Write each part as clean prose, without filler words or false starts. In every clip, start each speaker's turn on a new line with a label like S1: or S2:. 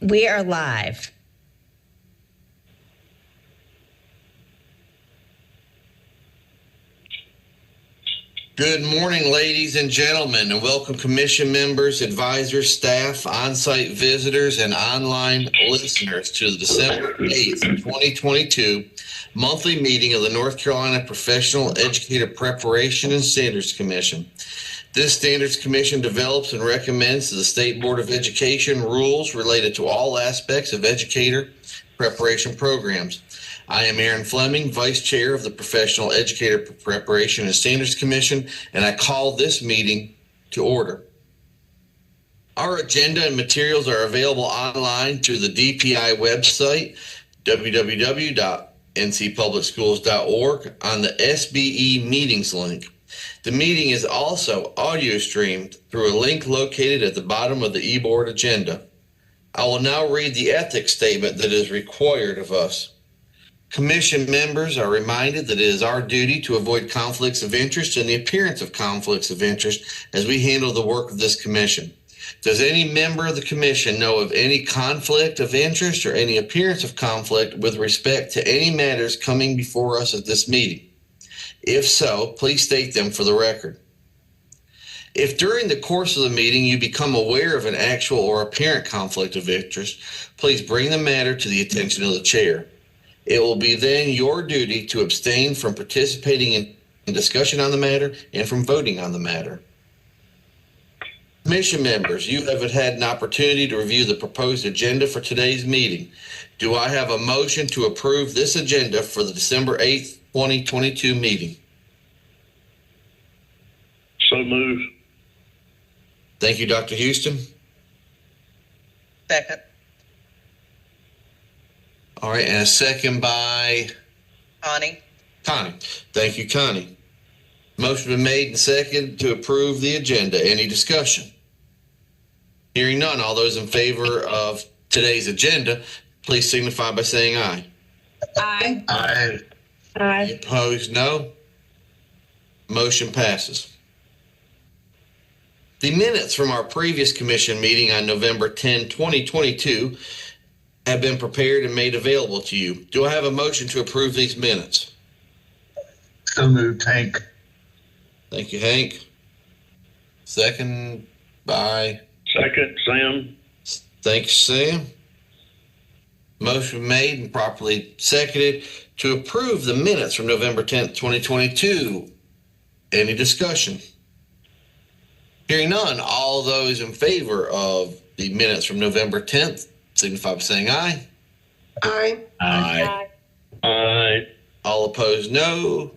S1: We are live.
S2: Good morning, ladies and gentlemen, and welcome commission members, advisors, staff, on-site visitors, and online listeners to the December 8th, 2022 monthly meeting of the North Carolina Professional Educator Preparation and Standards Commission. This Standards Commission develops and recommends to the State Board of Education rules related to all aspects of educator preparation programs. I am Aaron Fleming, Vice Chair of the Professional Educator Preparation and Standards Commission, and I call this meeting to order. Our agenda and materials are available online through the DPI website, www.ncpublicschools.org, on the SBE meetings link. The meeting is also audio streamed through a link located at the bottom of the e-board agenda. I will now read the ethics statement that is required of us. Commission members are reminded that it is our duty to avoid conflicts of interest and the appearance of conflicts of interest as we handle the work of this commission. Does any member of the commission know of any conflict of interest or any appearance of conflict with respect to any matters coming before us at this meeting? If so, please state them for the record. If during the course of the meeting you become aware of an actual or apparent conflict of interest, please bring the matter to the attention of the chair. It will be then your duty to abstain from participating in discussion on the matter and from voting on the matter. Commission members, you have had an opportunity to review the proposed agenda for today's meeting. Do I have a motion to approve this agenda for the December 8th, 2022 meeting?
S3: So moved.
S2: Thank you, Dr. Houston.
S4: Second.
S2: All right, and a second by
S4: Connie.
S2: Connie. Thank you, Connie. Motion been made and seconded to approve the agenda. Any discussion? Hearing none, all those in favor of today's agenda, please signify by saying aye.
S1: Aye.
S3: Aye.
S2: Any opposed, no. Motion passes. The minutes from our previous commission meeting on November 10, 2022 have been prepared and made available to you. Do I have a motion to approve these minutes?
S3: So moved, Hank.
S2: Thank you, Hank. Second by?
S3: Second, Sam.
S2: Thanks, Sam. Motion made and properly seconded to approve the minutes from November 10th, 2022. Any discussion? Hearing none, all those in favor of the minutes from November 10th, signify by saying aye.
S4: Aye.
S3: Aye. Aye.
S2: All opposed, no.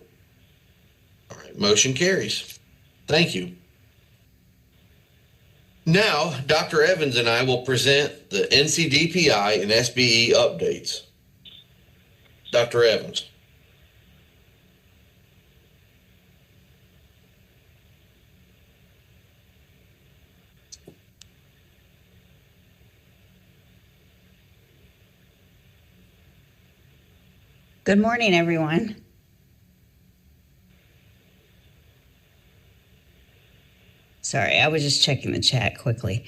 S2: All right, motion carries. Thank you. Now, Dr. Evans and I will present the NCDPI and SBE updates. Dr. Evans.
S1: Good morning, everyone. Sorry, I was just checking the chat quickly.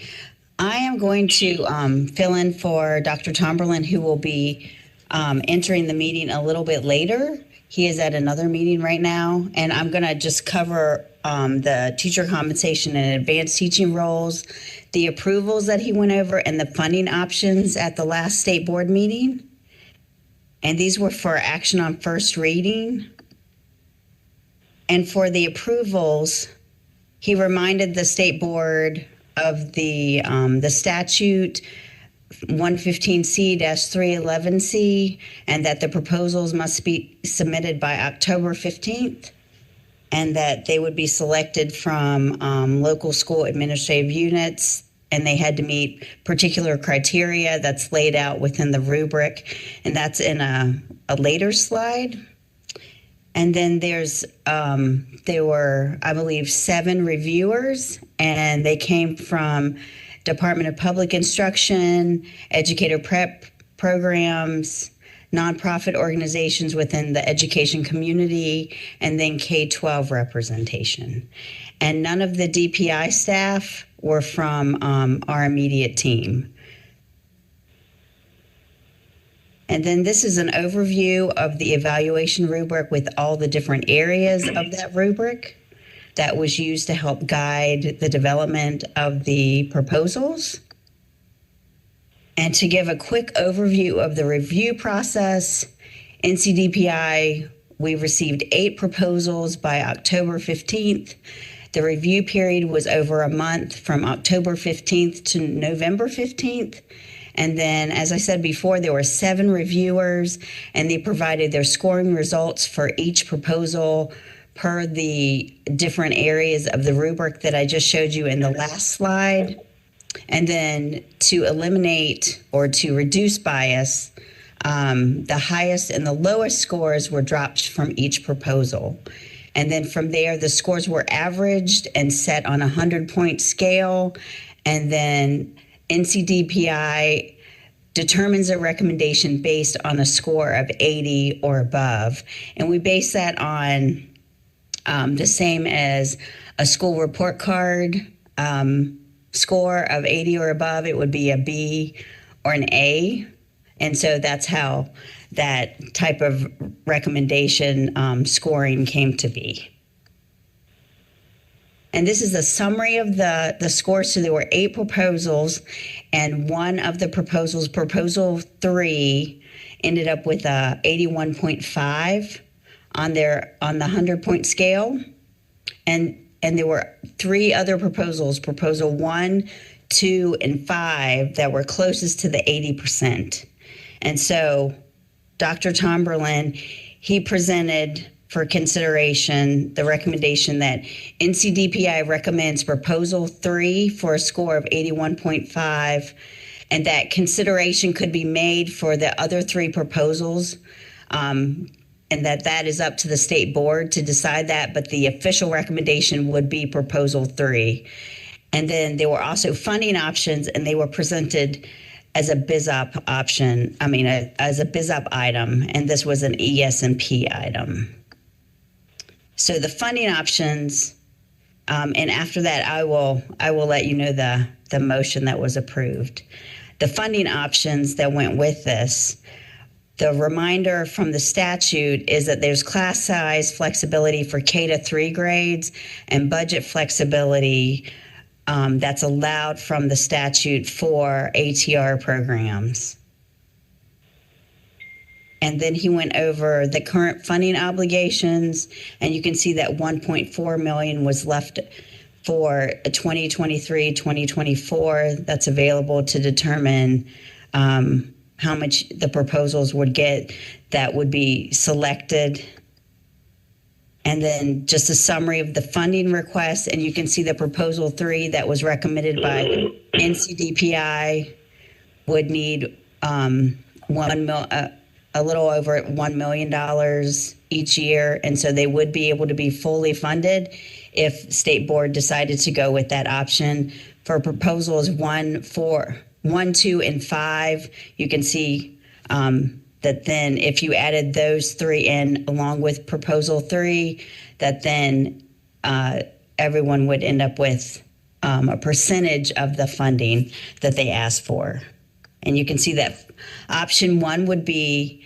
S1: I am going to fill in for Dr. Tomberlin, who will be entering the meeting a little bit later. He is at another meeting right now, and I'm going to just cover the teacher compensation and advanced teaching roles, the approvals that he went over, and the funding options at the last state board meeting. And these were for action on first reading. And for the approvals, he reminded the state board of the statute 115C-311C, and that the proposals must be submitted by October 15th, and that they would be selected from local school administrative units, and they had to meet particular criteria that's laid out within the rubric, and that's in a later slide. And then there were, I believe, 7 reviewers, and they came from Department of Public Instruction, educator prep programs, nonprofit organizations within the education community, and then K-12 representation. And none of the DPI staff were from our immediate team. And then this is an overview of the evaluation rubric with all the different areas of that rubric that was used to help guide the development of the proposals. And to give a quick overview of the review process, NCDPI, we received 8 proposals by October 15th. The review period was over a month from October 15th to November 15th. And then, as I said before, there were 7 reviewers, and they provided their scoring results for each proposal per the different areas of the rubric that I just showed you in the last slide. And then to eliminate or to reduce bias, the highest and the lowest scores were dropped from each proposal. And then from there, the scores were averaged and set on a 100-point scale. And then NCDPI determines a recommendation based on a score of 80 or above. And we base that on the same as a school report card score of 80 or above. It would be a B or an A. And so that's how that type of recommendation scoring came to be. And this is a summary of the scores. So there were 8 proposals, and one of the proposals, proposal 3, ended up with a 81.5 on the 100-point scale. And there were 3 other proposals, proposal 1, 2, and 5, that were closest to the 80%. And so Dr. Tomberlin, he presented for consideration the recommendation that NCDPI recommends proposal 3 for a score of 81.5, and that consideration could be made for the other 3 proposals, and that is up to the state board to decide that, but the official recommendation would be proposal 3. And then there were also funding options, and they were presented as a BizOp option, as a BizOp item, and this was an ES&P item. So the funding options, and after that, I will let you know the motion that was approved. The funding options that went with this, the reminder from the statute is that there's class size flexibility for K to 3 grades and budget flexibility that's allowed from the statute for ATR programs. And then he went over the current funding obligations, and you can see that $1.4 million was left for 2023-2024 that's available to determine how much the proposals would get that would be selected. And then just a summary of the funding request, and you can see the proposal 3 that was recommended by NCDPI would need a little over $1 million each year, and so they would be able to be fully funded if state board decided to go with that option. For proposals 1, 2, and 5, you can see that then if you added those 3 in along with proposal 3, that then everyone would end up with a percentage of the funding that they asked for. And you can see that option 1 would be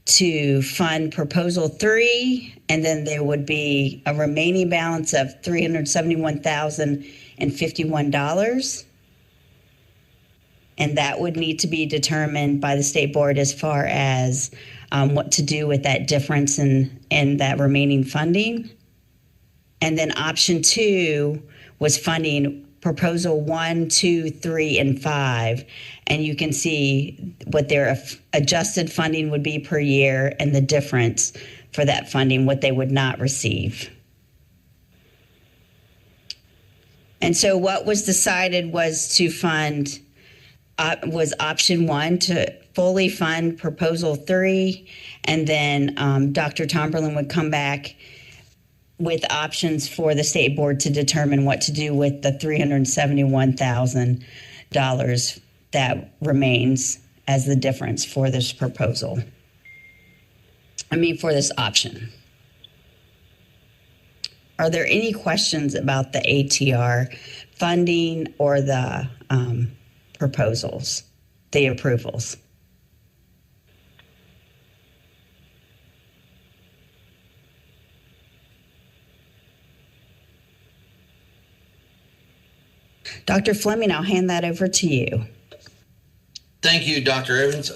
S1: to fund proposal 3, and then there would be a remaining balance of $371,051. And that would need to be determined by the state board as far as what to do with that difference in that remaining funding. And then option 2 was funding proposal 1, 2, 3, and 5. And you can see what their adjusted funding would be per year and the difference for that funding, what they would not receive. And so what was decided was to fund, was option 1, to fully fund proposal 3. And then Dr. Tomberlin would come back with options for the state board to determine what to do with the $371,000 that remains as the difference for this proposal. For this option. Are there any questions about the ATR funding or the proposals, the approvals? Dr. Fleming, I'll hand that over to you.
S2: Thank you, Dr. Evans.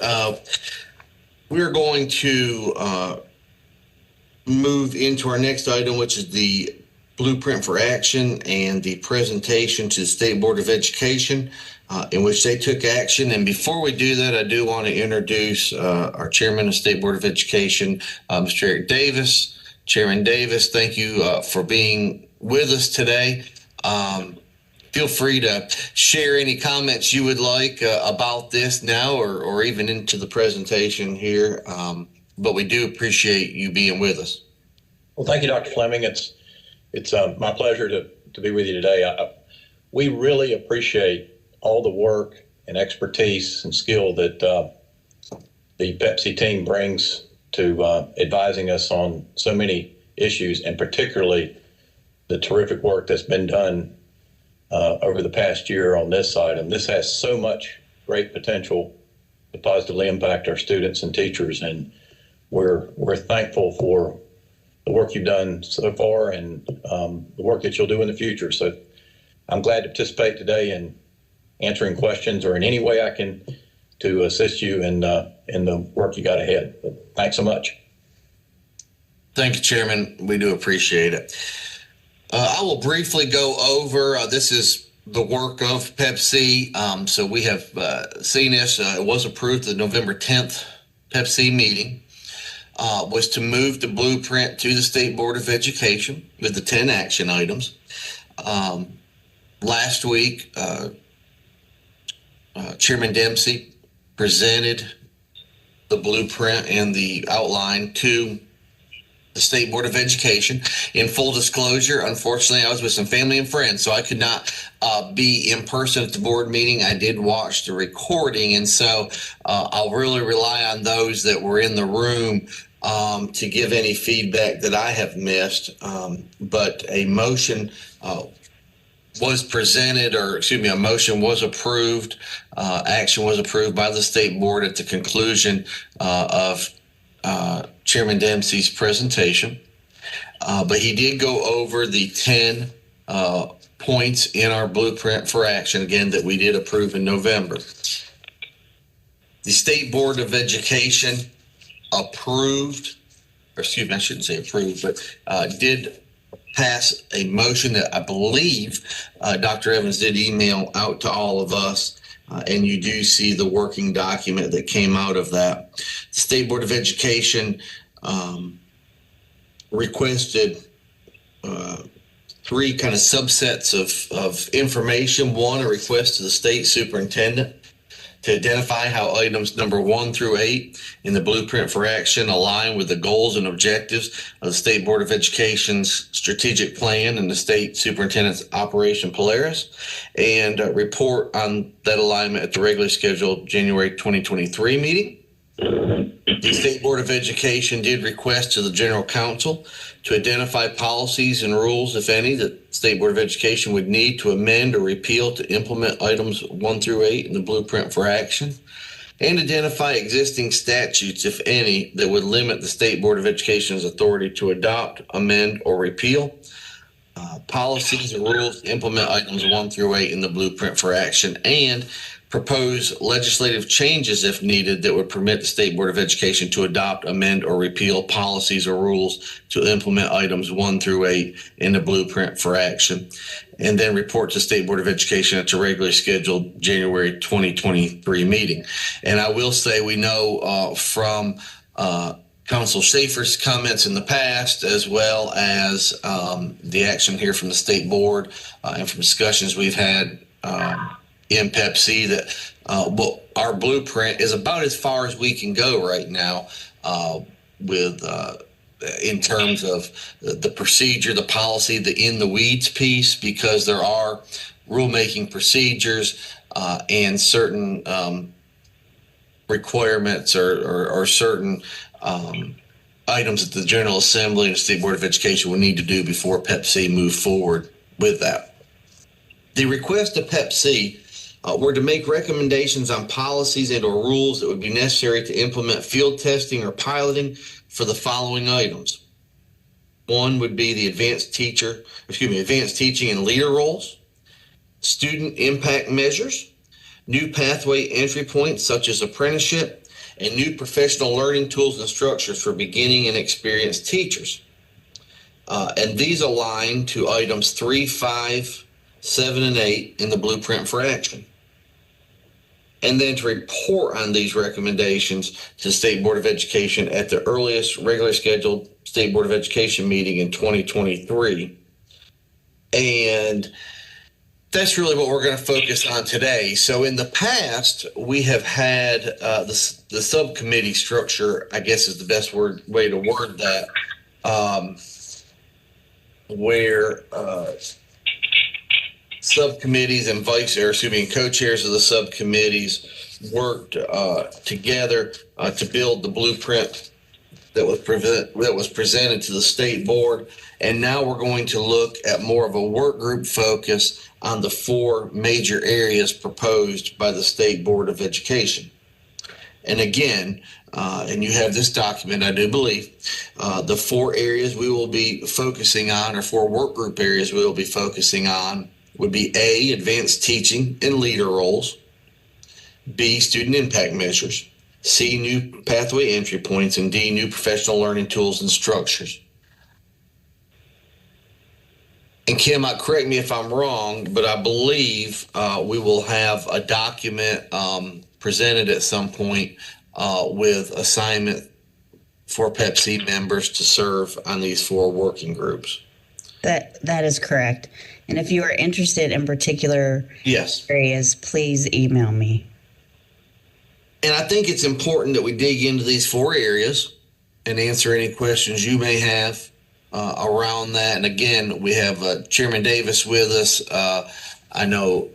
S2: We're going to move into our next item, which is the blueprint for action and the presentation to the State Board of Education, in which they took action. And before we do that, I do want to introduce our chairman of State Board of Education, Mr. Eric Davis. Chairman Davis, thank you for being with us today. Feel free to share any comments you would like about this now or even into the presentation here. But we do appreciate you being with us.
S5: Well, thank you, Dr. Fleming. It's my pleasure to be with you today. We really appreciate all the work and expertise and skill that the Pepsi team brings to advising us on so many issues, and particularly the terrific work that's been done over the past year on this side. And this has so much great potential to positively impact our students and teachers, and we're thankful for the work you've done so far and the work that you'll do in the future. So I'm glad to participate today in answering questions or in any way I can to assist you in the work you got ahead. But thanks so much.
S2: Thank you, Chairman. We do appreciate it. I will briefly go over, this is the work of Pepsi. So we have seen this. It was approved at the November 10th Pepsi meeting. Was to move the blueprint to the State Board of Education with the 10 action items. Last week, Chairman Dempsey presented the blueprint and the outline to the State Board of Education. In full disclosure, unfortunately, I was with some family and friends, so I could not be in person at the board meeting. I did watch the recording, and so I'll really rely on those that were in the room to give any feedback that I have missed. But a motion was presented, or excuse me, a motion was approved. Action was approved by the State Board at the conclusion of Chairman Dempsey's presentation. But he did go over the 10 points in our blueprint for action, again, that we did approve in November. The State Board of Education approved, or excuse me, I shouldn't say approved, but did pass a motion that I believe Dr. Evans did email out to all of us, and you do see the working document that came out of that. The State Board of Education requested three kind of subsets of information. One, a request to the state superintendent to identify how items number 1 through 8 in the blueprint for action align with the goals and objectives of the State Board of Education's strategic plan and the state superintendent's Operation Polaris, and report on that alignment at the regularly scheduled January 2023 meeting. The State Board of Education did request to the General Counsel to identify policies and rules, if any, that the State Board of Education would need to amend or repeal to implement items 1 through 8 in the blueprint for action, and identify existing statutes, if any, that would limit the State Board of Education's authority to adopt, amend, or repeal policies and rules to implement items 1 through 8 in the blueprint for action, and propose legislative changes, if needed, that would permit the State Board of Education to adopt, amend, or repeal policies or rules to implement items 1 through 8 in the blueprint for action, and then report to the State Board of Education at the regularly scheduled January 2023 meeting. And I will say, we know from Council Schaefer's comments in the past, as well as the action here from the State Board and from discussions we've had in Pepsi, that our blueprint is about as far as we can go right now with in terms of the procedure, the policy, the in the weeds piece, because there are rulemaking procedures and certain requirements or certain items that the General Assembly and the State Board of Education will need to do before Pepsi move forward with that. The request of Pepsi were to make recommendations on policies and or rules that would be necessary to implement field testing or piloting for the following items. One would be the advanced teaching and leader roles. student impact measures, new pathway entry points such as apprenticeship, and new professional learning tools and structures for beginning and experienced teachers. And these align to items 3, 5, 7, and 8 in the Blueprint for Action. And then to report on these recommendations to the State Board of Education at the earliest regularly scheduled State Board of Education meeting in 2023. And that's really what we're going to focus on today. So in the past, we have had the subcommittee structure, I guess is the best way to word that, where subcommittees and co-chairs of the subcommittees worked together to build the blueprint that was presented to the state board. And now we're going to look at more of a work group focus on the 4 major areas proposed by the State Board of Education. And again, and you have this document, I do believe, the 4 areas we will be focusing on, or 4 work group areas we will be focusing on, would be A, advanced teaching and leader roles, B, student impact measures, C, new pathway entry points, and D, new professional learning tools and structures. And Kim, correct me if I'm wrong, but I believe we will have a document presented at some point with assignment for Pepsi members to serve on these 4 working groups.
S1: That is correct. And if you are interested in particular areas, please email me.
S2: And I think it's important that we dig into these 4 areas and answer any questions you may have around that. And again, we have Chairman Davis with us. I know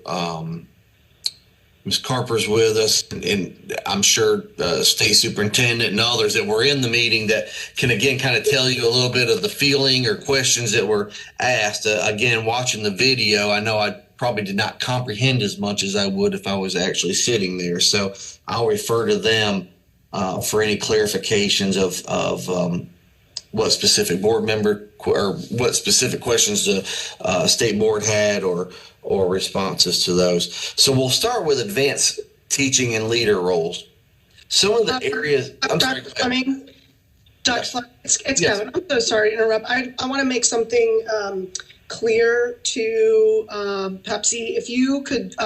S2: Ms. Carper's with us, and I'm sure State Superintendent and others that were in the meeting that can, again, kind of tell you a little bit of the feeling or questions that were asked. Again, watching the video, I know I probably did not comprehend as much as I would if I was actually sitting there. So I'll refer to them for any clarifications of what specific board member or what specific questions the state board had or responses to those. So we'll start with advanced teaching and leader roles. Some of the areas. I'm sorry.
S6: Dr. Fleming, it's Kevin. I'm so sorry to interrupt. I want to make something clear to Pepsi. If you could,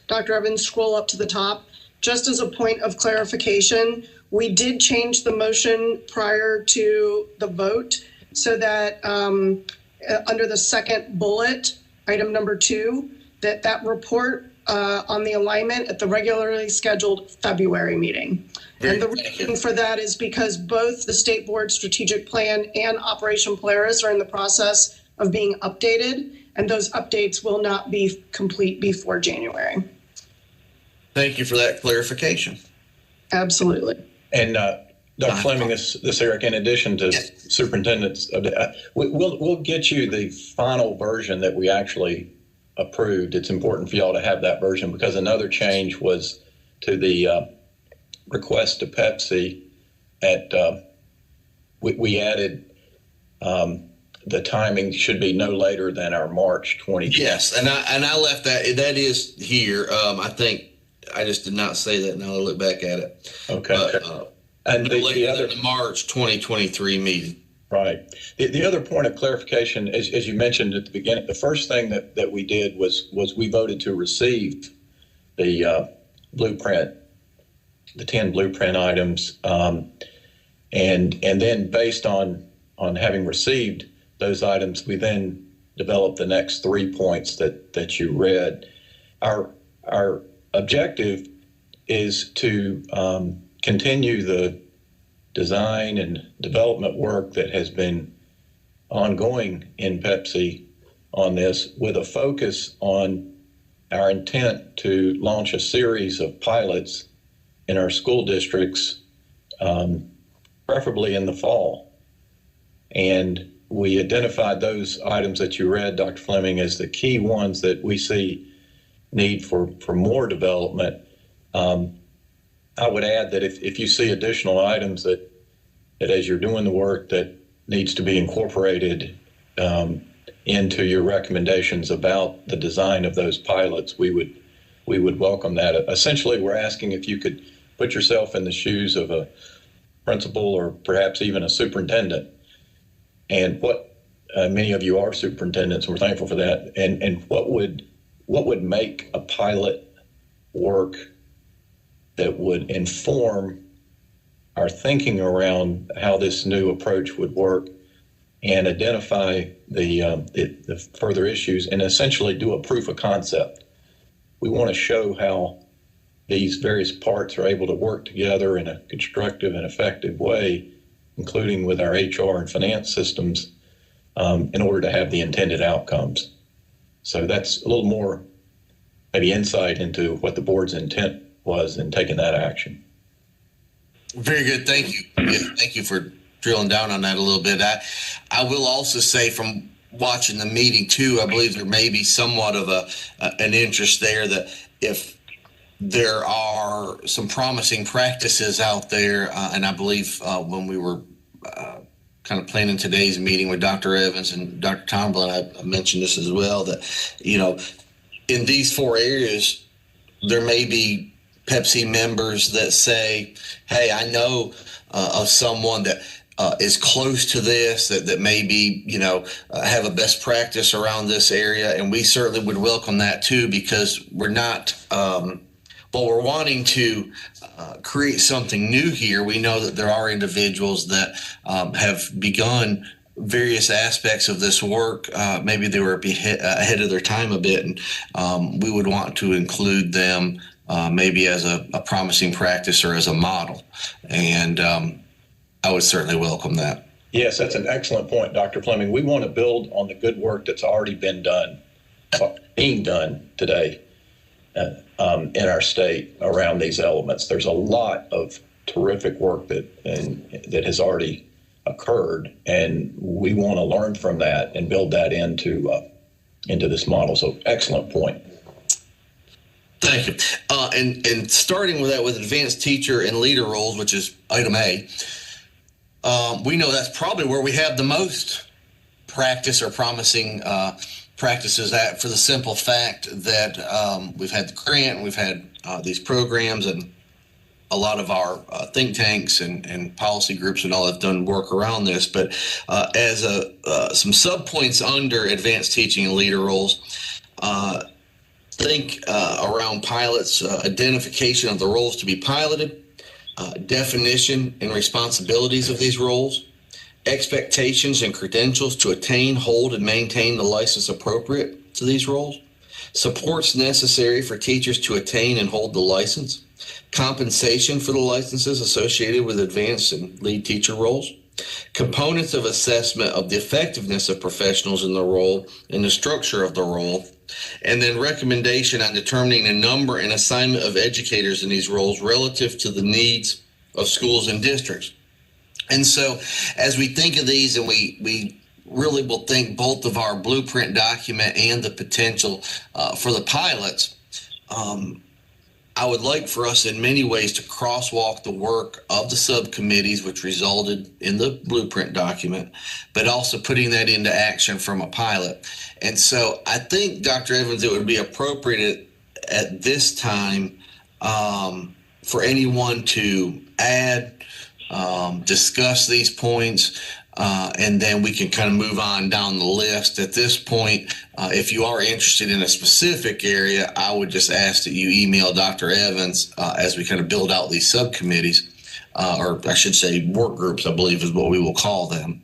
S6: Dr. Evans, scroll up to the top, just as a point of clarification. We did change the motion prior to the vote so that under the second bullet, item number 2, that report on the alignment at the regularly scheduled February meeting. And the reason for that is because both the State Board Strategic Plan and Operation Polaris are in the process of being updated, and those updates will not be complete before January.
S2: Thank you for that clarification.
S6: Absolutely.
S5: And Dr. Fleming, this Eric, in addition to superintendents, we'll get you the final version that we actually approved. It's important for y'all to have that version because another change was to the request to Pepsi at we added the timing should be no later than our March 20th.
S2: Yes, and I left that is here. I think I just did not say that. Now I look back at it.
S5: Okay.
S2: But,
S5: and
S2: the other March 2023 meeting.
S5: Right. The other point of clarification, as you mentioned at the beginning, the first thing that we did was we voted to receive the blueprint, the 10 blueprint items, and then based on having received those items, we then developed the next 3 points that you read. Our objective is to continue the design and development work that has been ongoing in Pepsi on this, with a focus on our intent to launch a series of pilots in our school districts, preferably in the fall. And we identified those items that you read, Dr. Fleming, as the key ones that we see need for more development. I would add that if you see additional items that as you're doing the work that needs to be incorporated into your recommendations about the design of those pilots, we would welcome that. Essentially, we're asking if you could put yourself in the shoes of a principal or perhaps even a superintendent, and what many of you are superintendents, and we're thankful for that. And what would make a pilot work that would inform our thinking around how this new approach would work, and identify the further issues, and essentially do a proof of concept. We want to show how these various parts are able to work together in a constructive and effective way, including with our HR and finance systems, in order to have the intended outcomes. So that's a little more maybe insight into what the board's intent was in taking that action.
S2: Very good. Thank you. Yeah, thank you for drilling down on that a little bit. I will also say, from watching the meeting too, I believe there may be somewhat of an interest there that if there are some promising practices out there, and I believe when we were kind of planning today's meeting with Dr. Evans and Dr. Tomlin, I mentioned this as well, that, in these 4 areas, there may be Pepsi members that say, hey, I know of someone that is close to this, that maybe, have a best practice around this area. And we certainly would welcome that too, because we're not, we're wanting to create something new here. We know that there are individuals that have begun various aspects of this work. Maybe they were ahead of their time a bit, and we would want to include them maybe as a promising practice or as a model. And I would certainly welcome that.
S5: Yes, that's an excellent point, Dr. Fleming. We want to build on the good work that's already been done, being done today in our state around these elements. There's a lot of terrific work that has already occurred, and we want to learn from that and build that into this model. So excellent point.
S2: Thank you. And starting with that, with advanced teacher and leader roles, which is item A, we know that's probably where we have the most practice or promising practices at, for the simple fact that we've had the grant, and we've had these programs, and a lot of our think tanks and policy groups and all have done work around this. But as some subpoints under advanced teaching and leader roles, think around pilots, identification of the roles to be piloted, definition and responsibilities of these roles, expectations and credentials to attain, hold, and maintain the license appropriate to these roles, supports necessary for teachers to attain and hold the license, compensation for the licenses associated with advanced and lead teacher roles, components of assessment of the effectiveness of professionals in the role and the structure of the role, and then recommendation on determining the number and assignment of educators in these roles relative to the needs of schools and districts. And so as we think of these, and we really will think both of our blueprint document and the potential for the pilots, I would like for us in many ways to crosswalk the work of the subcommittees, which resulted in the blueprint document, but also putting that into action from a pilot. And so I think, Dr. Evans, it would be appropriate at this time for anyone to add, discuss these points, and then we can kind of move on down the list. At this point, if you are interested in a specific area, I would just ask that you email Dr. Evans as we kind of build out these subcommittees, or I should say work groups, I believe is what we will call them.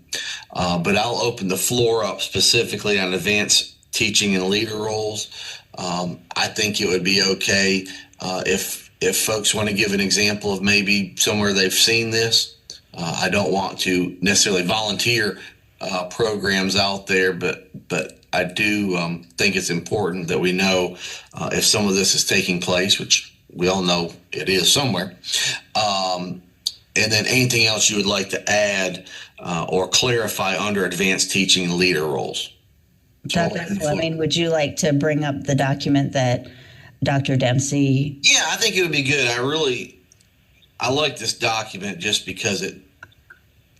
S2: But I'll open the floor up specifically on advanced teaching and leader roles. I think it would be okay if folks want to give an example of maybe somewhere they've seen this. I don't want to necessarily volunteer programs out there, but I do think it's important that we know if some of this is taking place, which we all know it is somewhere. And then anything else you would like to add or clarify under advanced teaching and leader roles.
S1: Dr. Fleming, would you like to bring up the document that Dr. Dempsey?
S2: Yeah, I think it would be good. I like this document just because it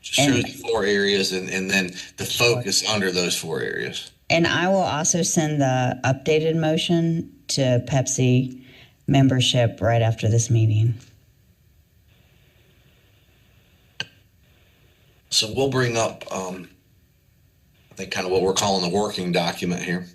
S2: shows the 4 areas and then the focus under those 4 areas.
S1: And I will also send the updated motion to Pepsi membership right after this meeting.
S2: So we'll bring up, I think, kind of what we're calling the working document here.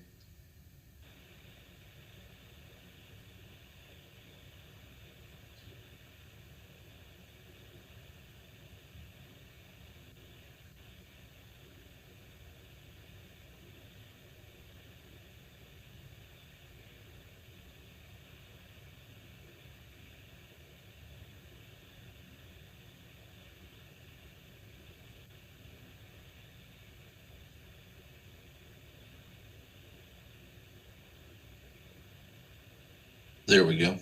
S2: There we go.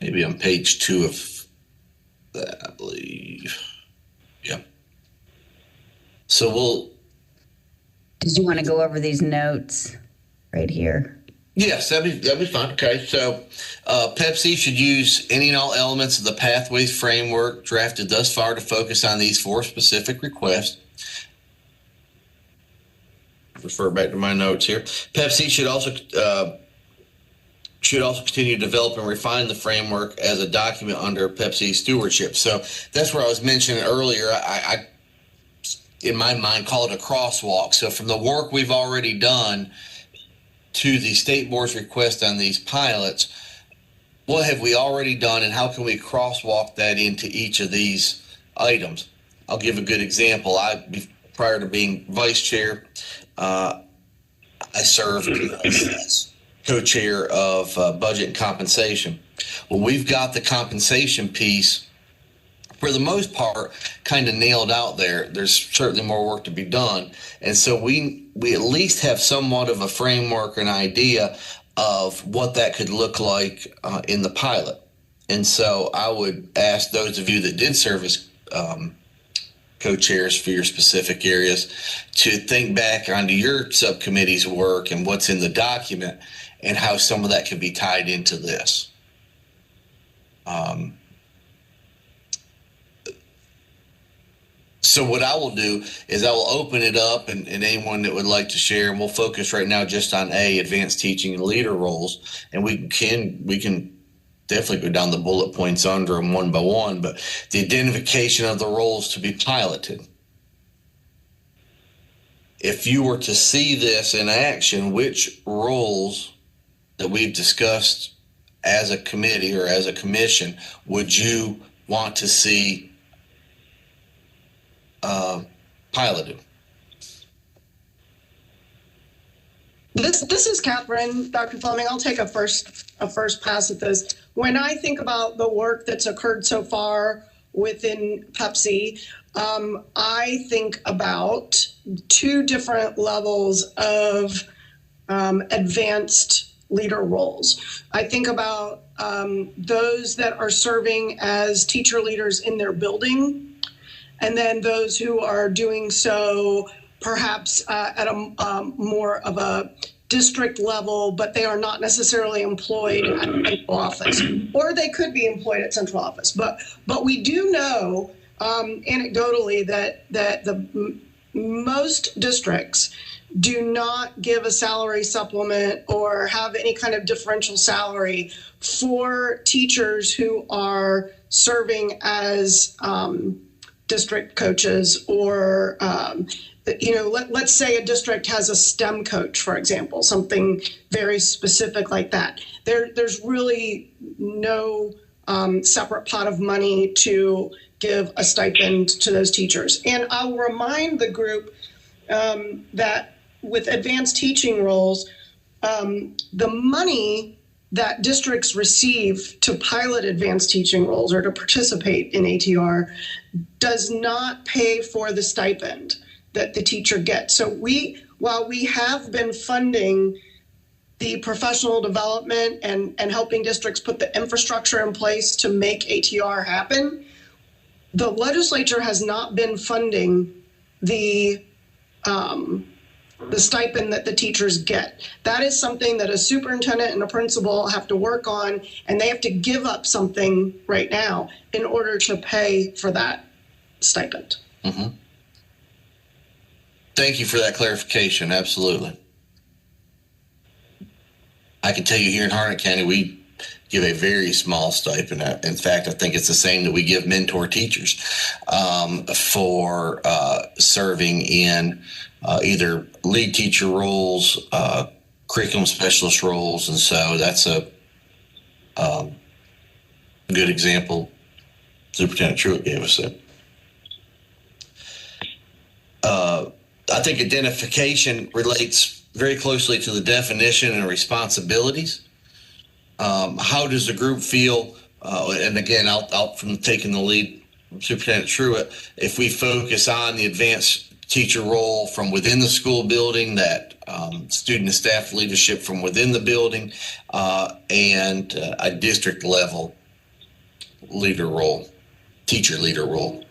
S2: Maybe on page 2 of that, I believe. Yeah. So
S1: Did you want to go over these notes right here?
S2: yes, that'd be fine. Okay, so Pepsi should use any and all elements of the pathways framework drafted thus far to focus on these 4 specific requests. Refer back to my notes here. Pepsi should also continue to develop and refine the framework as a document under Pepsi stewardship. So that's where I was mentioning earlier. I in my mind, call it a crosswalk. So from the work we've already done to the state board's request on these pilots, what have we already done and how can we crosswalk that into each of these items? I'll give a good example. Prior to being vice chair, I served as co-chair of budget and compensation. Well, we've got the compensation piece for the most part kind of nailed out there. There's certainly more work to be done. And so we at least have somewhat of a framework, an idea of what that could look like in the pilot. And so I would ask those of you that did serve as co-chairs for your specific areas to think back onto your subcommittee's work and what's in the document and how some of that could be tied into this. So what I will do is I will open it up and anyone that would like to share, and we'll focus right now just on advanced teaching and leader roles. And we can definitely go down the bullet points under them one by one, but the identification of the roles to be piloted. If you were to see this in action, which roles that we've discussed as a committee or as a commission would you want to see piloted?
S6: This is Catherine, Dr. Fleming. I'll take a first pass at this. When I think about the work that's occurred so far within Pepsi, I think about 2 different levels of advanced leader roles. I think about those that are serving as teacher leaders in their building, and then those who are doing so perhaps at a more of a district level, but they are not necessarily employed at central office, or they could be employed at central office. But we do know anecdotally that the most districts do not give a salary supplement or have any kind of differential salary for teachers who are serving as district coaches, or let's say a district has a STEM coach, for example, something very specific like that. There's really no separate pot of money to give a stipend to those teachers. And I'll remind the group that with advanced teaching roles, the money that districts receive to pilot advanced teaching roles or to participate in ATR does not pay for the stipend that the teacher gets. So while we have been funding the professional development and helping districts put the infrastructure in place to make ATR happen, the legislature has not been funding the the stipend that the teachers get. That is something that a superintendent and a principal have to work on, and they have to give up something right now in order to pay for that stipend.
S2: Mm-hmm. Thank you for that clarification. Absolutely. I can tell you here in Harnett County, we give a very small stipend. In fact, I think it's the same that we give mentor teachers for serving in either lead teacher roles, curriculum specialist roles. And so that's a good example Superintendent Truitt gave us there. I think identification relates very closely to the definition and responsibilities. How does the group feel? And again, out from taking the lead, Superintendent Truitt, if we focus on the advanced teacher role from within the school building, that student and staff leadership from within the building, and a district level leader role, teacher leader role.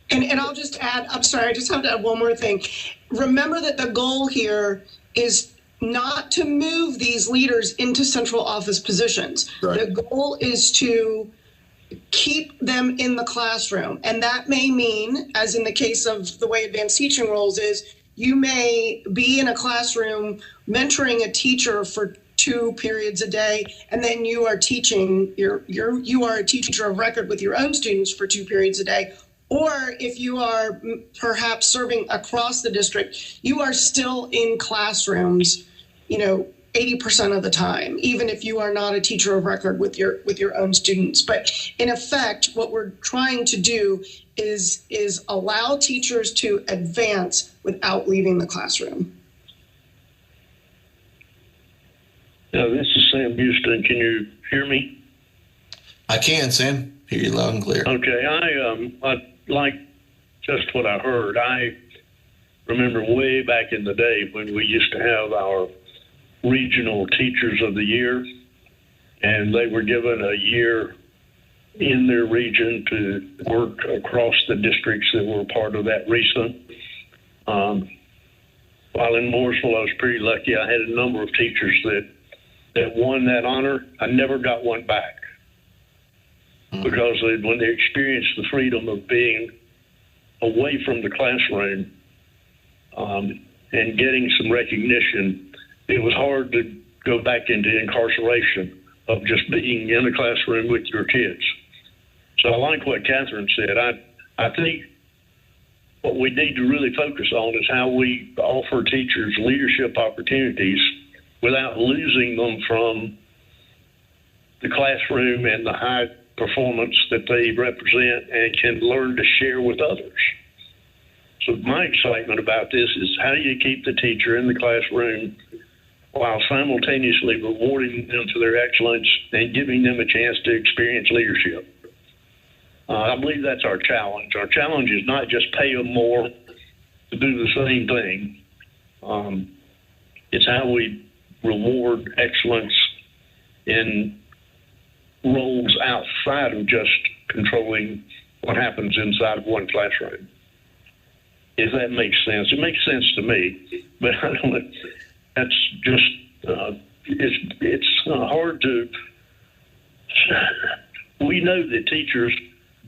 S6: And I'll just add, I'm sorry, I just have to add one more thing. Remember that the goal here is not to move these leaders into central office positions. Right. The goal is to keep them in the classroom. And that may mean, as in the case of the way advanced teaching roles is, you may be in a classroom mentoring a teacher for 2 periods a day, and then you are teaching, you are a teacher of record with your own students for 2 periods a day. Or if you are perhaps serving across the district, you are still in classrooms, 80% of the time, even if you are not a teacher of record with your own students. But in effect, what we're trying to do is allow teachers to advance without leaving the classroom.
S3: Now, this is Sam Houston. Can you hear me?
S2: I can, Sam. Hear you loud and clear.
S3: Okay. I like just what I heard. I remember way back in the day when we used to have our regional teachers of the year, and they were given a year in their region to work across the districts that were part of that region. While in Mooresville, I was pretty lucky. I had a number of teachers that won that honor. I never got one back. Because when they experienced the freedom of being away from the classroom and getting some recognition, it was hard to go back into incarceration of just being in a classroom with your kids. So I like what Catherine said. I think what we need to really focus on is how we offer teachers leadership opportunities without losing them from the classroom and the high performance that they represent and can learn to share with others. So my excitement about this is how do you keep the teacher in the classroom while simultaneously rewarding them for their excellence and giving them a chance to experience leadership? I believe that's our challenge. Our challenge is not just pay them more to do the same thing. It's how we reward excellence in roles outside of just controlling what happens inside of one classroom. If that makes sense. It makes sense to me, but I don't, that's just, it's hard to, we know that teachers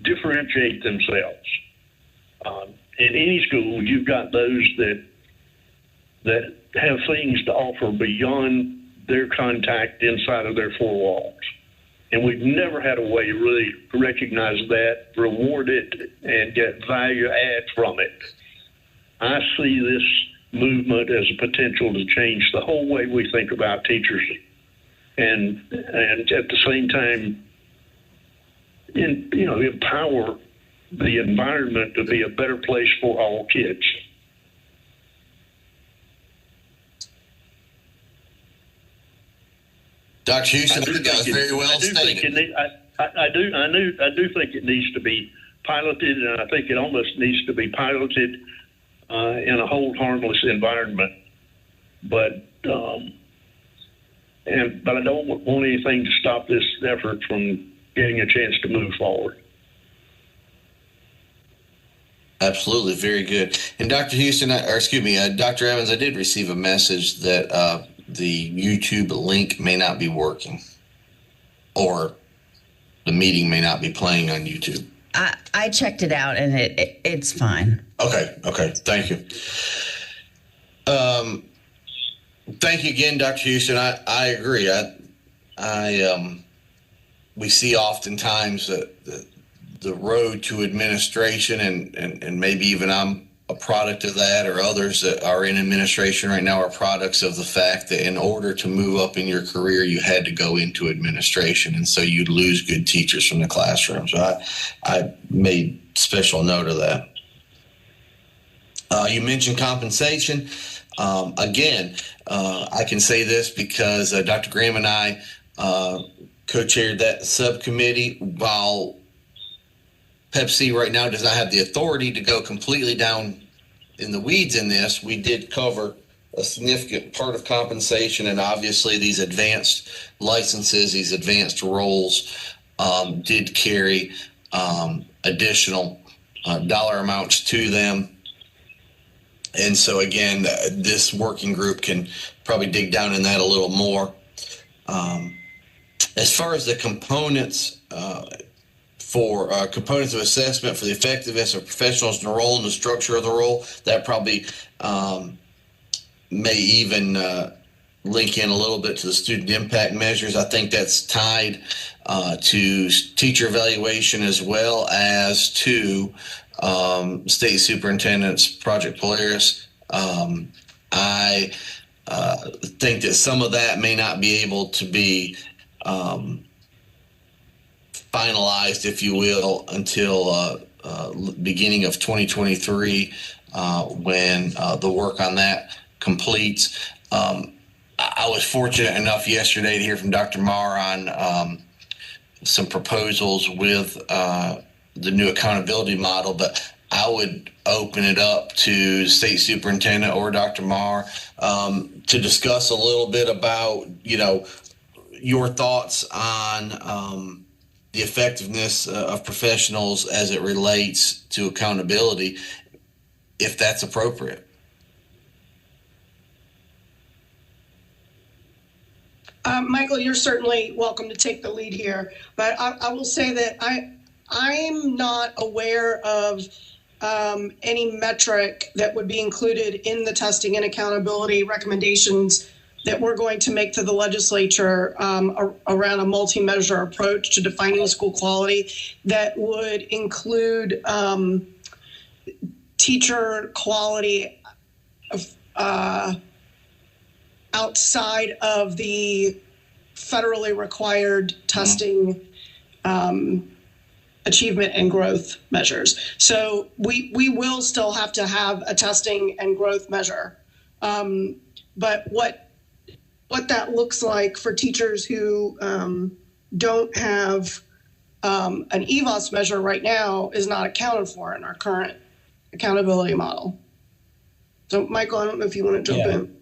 S3: differentiate themselves. In any school, you've got those that have things to offer beyond their contact inside of their 4 walls. And we've never had a way to really recognize that, reward it, and get value add from it. I see this movement as a potential to change the whole way we think about teachers, and at the same time, empower the environment to be a better place for all kids.
S2: Dr. Houston, I think that was very well stated.
S3: I do think it needs to be piloted, and I think it almost needs to be piloted in a hold harmless environment. But I don't want anything to stop this effort from getting a chance to move forward.
S2: Absolutely, very good. And Dr. Houston, Dr. Evans, I did receive a message that the YouTube link may not be working, or the meeting may not be playing on YouTube.
S1: I checked it out and it's fine.
S2: Okay, thank you. Thank you again, Dr. Houston. I agree. We see oftentimes the road to administration, and maybe even I'm a product of that, or others that are in administration right now are products of the fact that in order to move up in your career, you had to go into administration, and so you'd lose good teachers from the classroom. So I made special note of that. You mentioned compensation. Again, I can say this because Dr. Graham and I co-chaired that subcommittee. While Pepsi right now does not have the authority to go completely down in the weeds in this, we did cover a significant part of compensation, and obviously these advanced licenses, these advanced roles did carry additional dollar amounts to them. And so again, this working group can probably dig down in that a little more. As far as the components for components of assessment for the effectiveness of professionals in the role and the structure of the role, that probably may even link in a little bit to the student impact measures. I think that's tied to teacher evaluation as well as to State Superintendent's Project Polaris. I think that some of that may not be able to be finalized, if you will, until beginning of 2023 when the work on that completes. I was fortunate enough yesterday to hear from Dr. Marr on some proposals with the new accountability model, but I would open it up to the State Superintendent or Dr. Marr to discuss a little bit about, your thoughts on the effectiveness of professionals as it relates to accountability, if that's appropriate.
S6: Michael, you're certainly welcome to take the lead here, but I will say that I'm not aware of any metric that would be included in the testing and accountability recommendations that we're going to make to the legislature around a multi-measure approach to defining school quality that would include teacher quality outside of the federally required testing achievement and growth measures. So we will still have to have a testing and growth measure. But what that looks like for teachers who don't have an EVOS measure right now is not accounted for in our current accountability model. So Michael, I don't know if you want to jump in.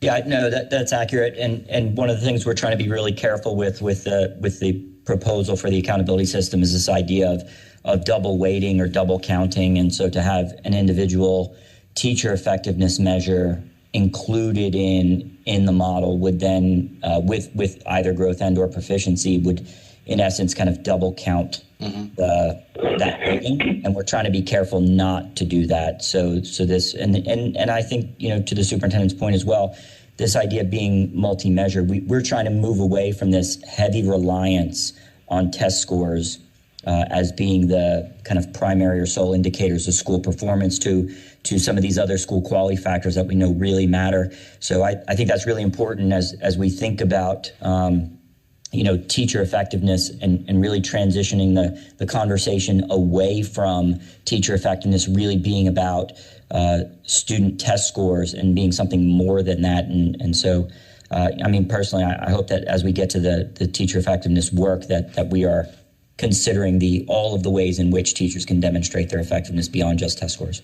S7: Yeah, no, that's accurate. And one of the things we're trying to be really careful with the proposal for the accountability system is this idea of double weighting or double counting. And so to have an individual teacher effectiveness measure included in the model would then, with either growth and or proficiency, would in essence kind of double count that weighting. And we're trying to be careful not to do that. So this, and I think, to the superintendent's point as well, this idea of being multi-measure, we're trying to move away from this heavy reliance on test scores as being the kind of primary or sole indicators of school performance to some of these other school quality factors that we know really matter. So I think that's really important as we think about teacher effectiveness and really transitioning the conversation away from teacher effectiveness really being about student test scores and being something more than that. And so, personally, I hope that as we get to the teacher effectiveness work that we are considering all of the ways in which teachers can demonstrate their effectiveness beyond just test scores.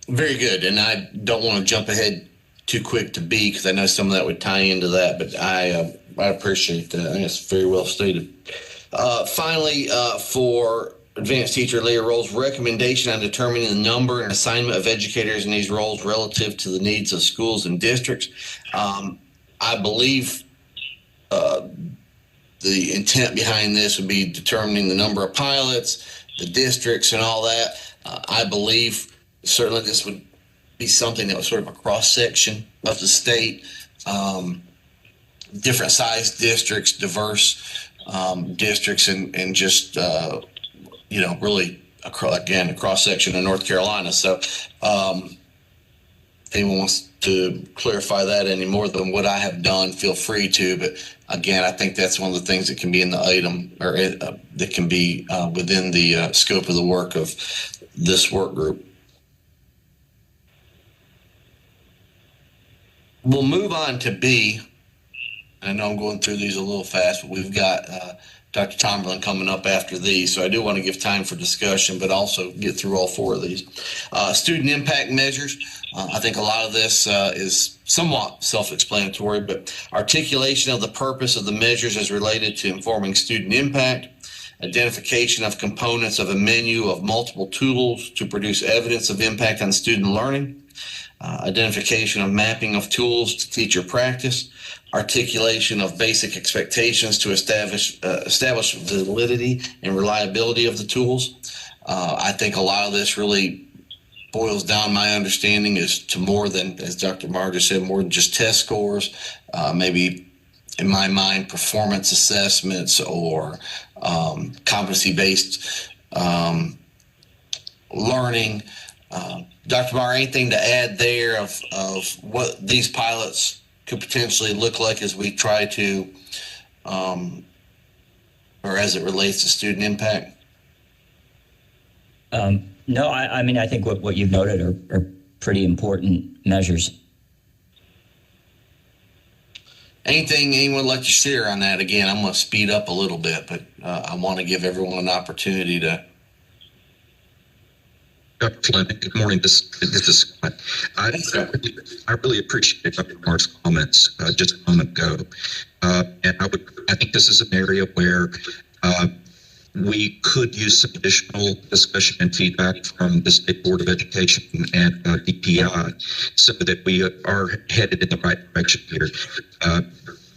S7: Very good. And I don't want to jump ahead too quick to B because I know some of that would tie into that, but I appreciate that. I think it's very well stated.
S2: Finally, for advanced teacher layer roles, recommendation on determining the number and assignment of educators in these roles relative to the needs of schools and districts. I believe the intent behind this would be determining the number of pilots, the districts, and all that. I believe certainly this would be something that was sort of a cross-section of the state, different sized districts, diverse districts, and just, really, again, a cross-section of North Carolina. So if anyone wants to clarify that any more than what I have done, feel free to. But again, I think that's one of the things that can be in the item, or that can be within the scope of the work of this work group. We'll move on to B. I know I'm going through these a little fast, but we've got Dr. Tomberlin coming up after these, so I do want to give time for discussion, but also get through all four of these. Student impact measures. I think a lot of this is somewhat self-explanatory, but articulation of the purpose of the measures as related to informing student impact, identification of components of a menu of multiple tools to produce evidence of impact on student learning, identification of mapping of tools to teacher practice, articulation of basic expectations to establish validity and reliability of the tools. I think a lot of this really boils down, my understanding, is to more than, as Dr. Marger said, more than just test scores, maybe in my mind, performance assessments or competency-based learning. Dr. Marr, anything to add there of what these pilots could potentially look like as we try to, or as it relates to student impact?
S7: No, I mean, I think what you've noted are pretty important measures.
S2: Anything anyone would like to share on that? Again, I'm going to speed up a little bit, but I want to give everyone an opportunity to.
S8: Dr. Fleming, good morning. This is Scott. I really appreciate Dr. Marr's comments just a moment ago, and I think this is an area where we could use some additional discussion and feedback from the State Board of Education and DPI so that we are headed in the right direction here.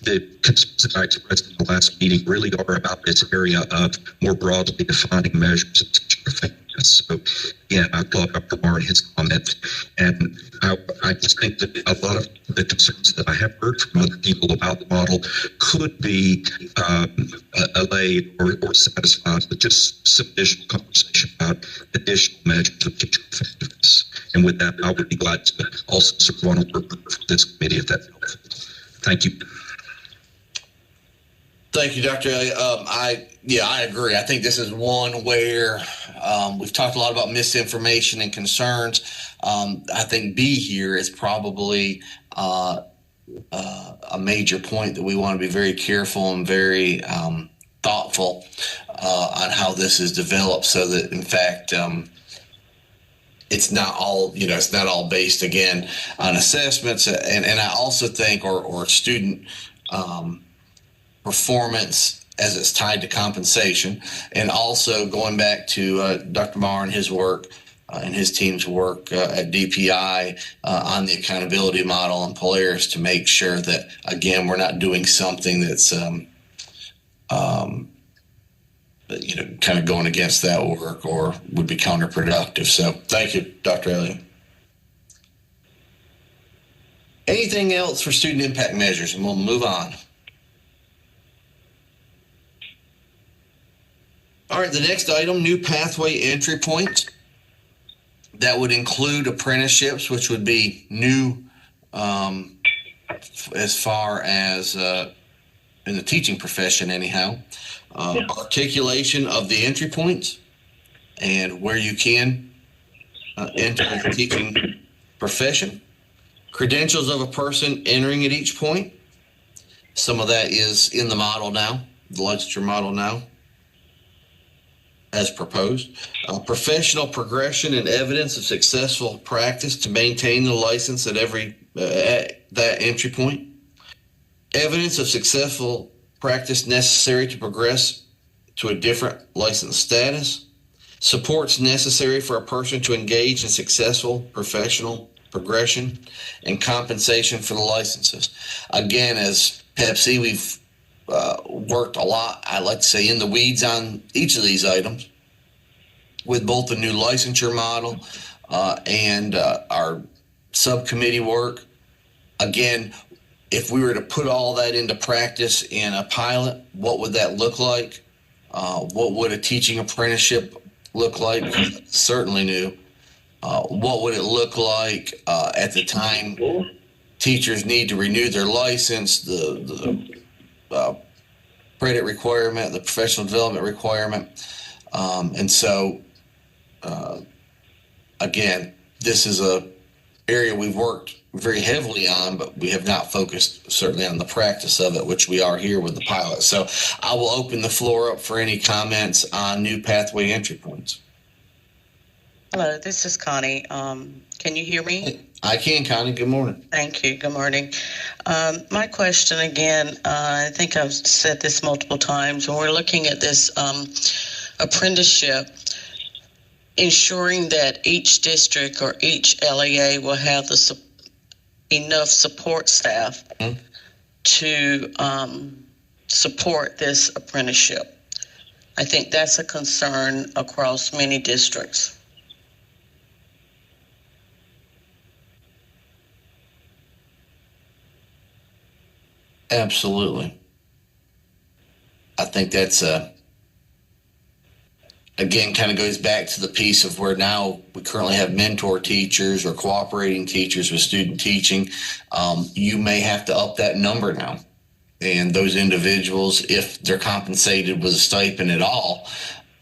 S8: The concerns that I expressed in the last meeting really are about this area of more broadly defining measures of teacher effectiveness. So, again, I applaud Dr. Marr and his comments, and I just think that a lot of the concerns that I have heard from other people about the model could be allayed or satisfied with just some additional conversation about additional measures of teacher effectiveness. And with that, I would be glad to also serve on a work group for this committee if that's helpful. Thank you.
S2: Thank you, Dr. Elliott. I agree. I think this is one where we've talked a lot about misinformation and concerns. I think B here is probably a major point that we want to be very careful and very thoughtful on how this is developed, so that in fact it's not all it's not all based again on assessments. And I also think or student performance as it's tied to compensation, and also going back to Dr. Marr and his work and his team's work at DPI on the accountability model and Polaris, to make sure that, again, we're not doing something that's kind of going against that work or would be counterproductive. So thank you, Dr. Elliott. Anything else for student impact measures? And we'll move on. All right, the next item, new pathway entry points. That would include apprenticeships, which would be new as far as in the teaching profession anyhow. Articulation of the entry points and where you can enter the teaching profession. Credentials of a person entering at each point. Some of that is in the model now, the licensure model now, as proposed. Professional progression and evidence of successful practice to maintain the license at at that entry point. Evidence of successful practice necessary to progress to a different license status, supports necessary for a person to engage in successful professional progression, and compensation for the licenses. Again, as Pepsi, we've worked a lot, I like to say, in the weeds on each of these items with both the new licensure model and our subcommittee work. Again, if we were to put all that into practice in a pilot, what would that look like? What would a teaching apprenticeship look like? Certainly new. What would it look like at the time teachers need to renew their license, the credit requirement, the professional development requirement? And so, again, this is a area we've worked very heavily on, but we have not focused certainly on the practice of it, which we are here with the pilot. So I will open the floor up for any comments on new pathway entry points.
S4: Hello, this is Connie. Can you hear me?
S2: I can, Connie. Good morning.
S4: Thank you. Good morning. My question again, I think I've said this multiple times, when we're looking at this apprenticeship, ensuring that each district or each LEA will have enough support staff to support this apprenticeship. I think that's a concern across many districts.
S2: Absolutely. I think that's again, kind of goes back to the piece of where now we currently have mentor teachers or cooperating teachers with student teaching. You may have to up that number now. And those individuals, if they're compensated with a stipend at all,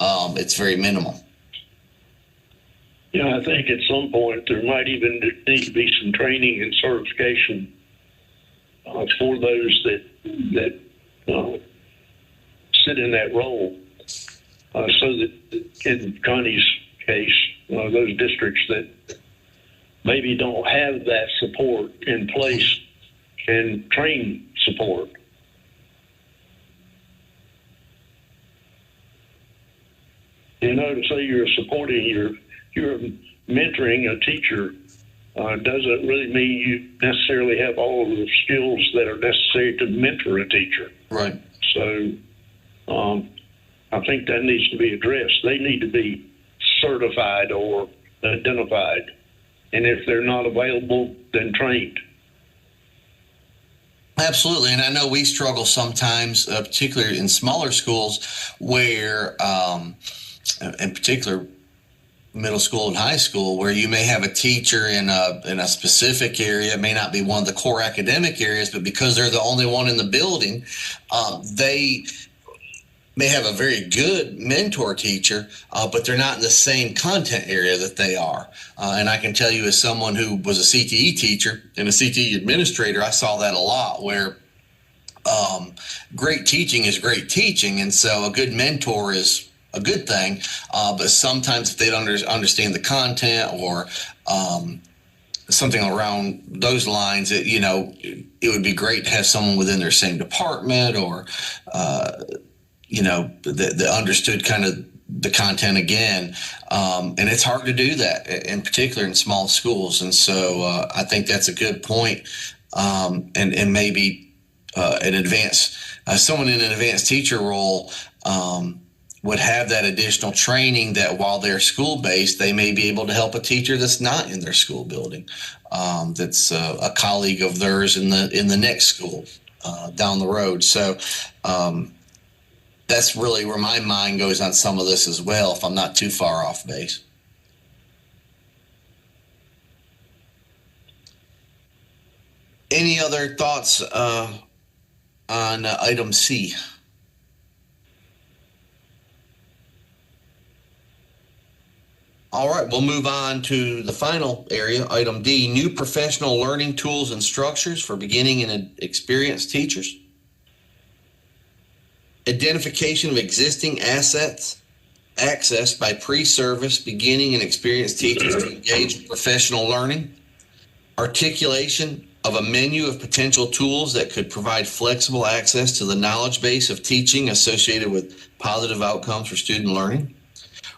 S2: it's very minimal.
S3: Yeah, I think at some point there might even need to be some training and certification for those that sit in that role. So that in Connie's case, those districts that maybe don't have that support in place can train support. To say you're supporting, you're mentoring a teacher doesn't really mean you necessarily have all of the skills that are necessary to mentor a teacher.
S2: Right.
S3: So I think that needs to be addressed. They need to be certified or identified. And if they're not available, then trained.
S2: Absolutely. And I know we struggle sometimes, particularly in smaller schools where, in particular, middle school and high school, where you may have a teacher in a specific area. It may not be one of the core academic areas, but because they're the only one in the building, they may have a very good mentor teacher, but they're not in the same content area that they are. And I can tell you, as someone who was a CTE teacher and a CTE administrator, I saw that a lot, where great teaching is great teaching. And so a good mentor is a good thing, but sometimes if they don't understand the content or something around those lines, it would be great to have someone within their same department or that understood kind of the content again. And it's hard to do that, in particular in small schools. And so I think that's a good point. And maybe someone in an advanced teacher role would have that additional training, that while they're school-based, they may be able to help a teacher that's not in their school building, that's a colleague of theirs in the next school down the road. So that's really where my mind goes on some of this as well, if I'm not too far off base. Any other thoughts on item C? All right, we'll move on to the final area, item D, new professional learning tools and structures for beginning and experienced teachers. Identification of existing assets, access by pre-service beginning and experienced teachers to engage in professional learning, articulation of a menu of potential tools that could provide flexible access to the knowledge base of teaching associated with positive outcomes for student learning.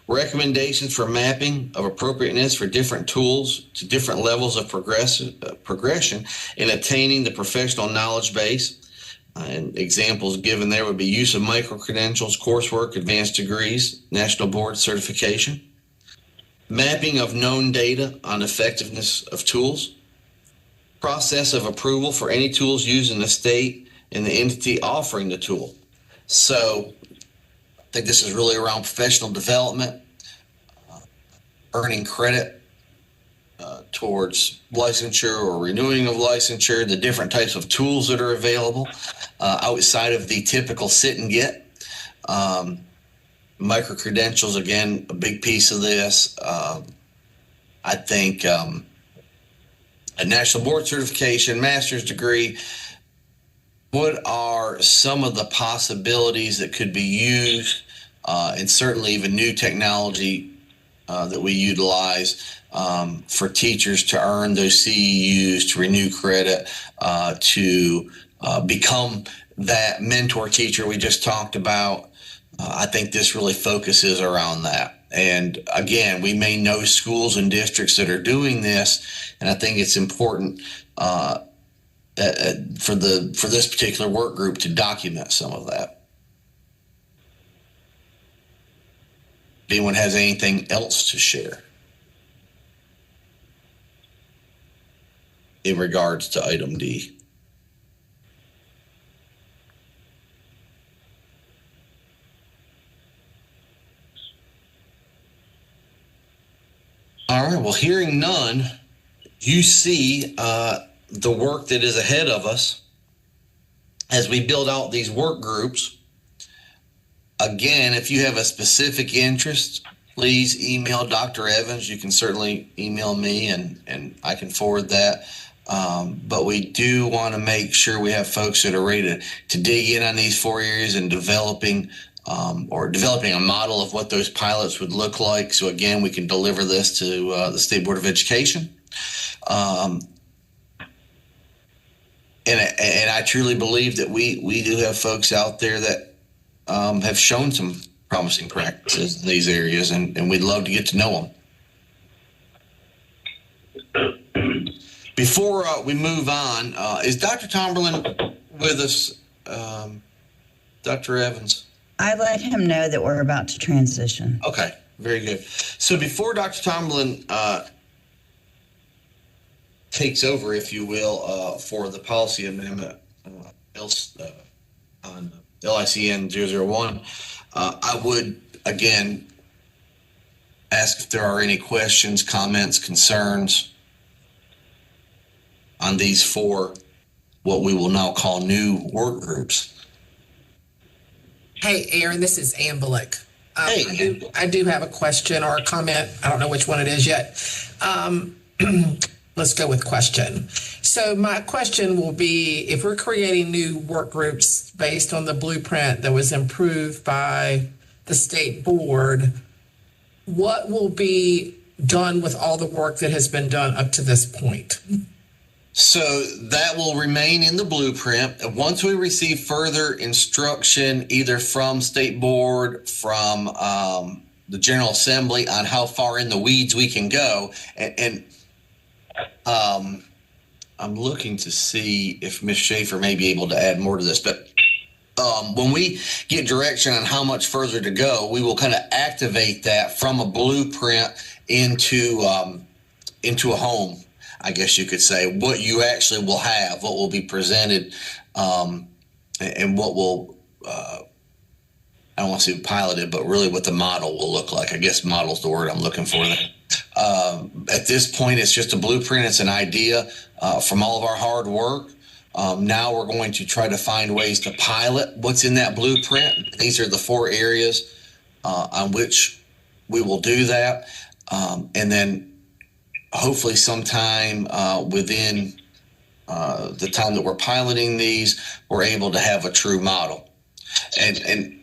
S2: Recommendations for mapping of appropriateness for different tools to different levels of progression in attaining the professional knowledge base. And examples given there would be use of micro-credentials, coursework, advanced degrees, national board certification. Mapping of known data on effectiveness of tools. Process of approval for any tools used in the state and the entity offering the tool. So I think this is really around professional development, earning credit towards licensure or renewing of licensure, the different types of tools that are available outside of the typical sit and get. Micro-credentials, again, a big piece of this. I think a national board certification, master's degree. What are some of the possibilities that could be used, and certainly even new technology that we utilize for teachers to earn those CEUs, to renew credit, to become that mentor teacher we just talked about? I think this really focuses around that. And again, we may know schools and districts that are doing this, and I think it's important for this particular work group to document some of that. If anyone has anything else to share in regards to item D. All right, well, hearing none, you see the work that is ahead of us as we build out these work groups. Again, if you have a specific interest, please email Dr. Evans. You can certainly email me and I can forward that. But we do want to make sure we have folks that are ready to dig in on these 4 areas and developing a model of what those pilots would look like. So again, we can deliver this to the State Board of Education. And I truly believe that we do have folks out there that have shown some promising practices in these areas, and we'd love to get to know them. Before we move on, is Dr. Tomberlin with us, Dr. Evans?
S1: I let him know that we're about to transition.
S2: Okay, very good. So before Dr. Tomberlin takes over, if you will, for the policy amendment on LICN 001, I would, again, ask if there are any questions, comments, concerns on these 4, what we will now call new work groups.
S9: Hey, Aaron, this is Ann Bullock.
S2: Hey.
S9: I do have a question or a comment. I don't know which one it is yet. Let's go with question. So my question will be, if we're creating new work groups based on the blueprint that was improved by the state board, what will be done with all the work that has been done up to this point?
S2: So that will remain in the blueprint. Once we receive further instruction, either from State Board, from the General Assembly, on how far in the weeds we can go, and I'm looking to see if Ms. Schaefer may be able to add more to this, but when we get direction on how much further to go, we will kind of activate that from a blueprint into a home, I guess you could say, what you actually will have, what will be presented, and what will, I don't want to say piloted, but really what the model will look like. I guess model's the word I'm looking for there. At this point, it's just a blueprint. It's an idea from all of our hard work. Now we're going to try to find ways to pilot what's in that blueprint. These are the 4 areas on which we will do that. And then hopefully sometime within the time that we're piloting these, we're able to have a true model. And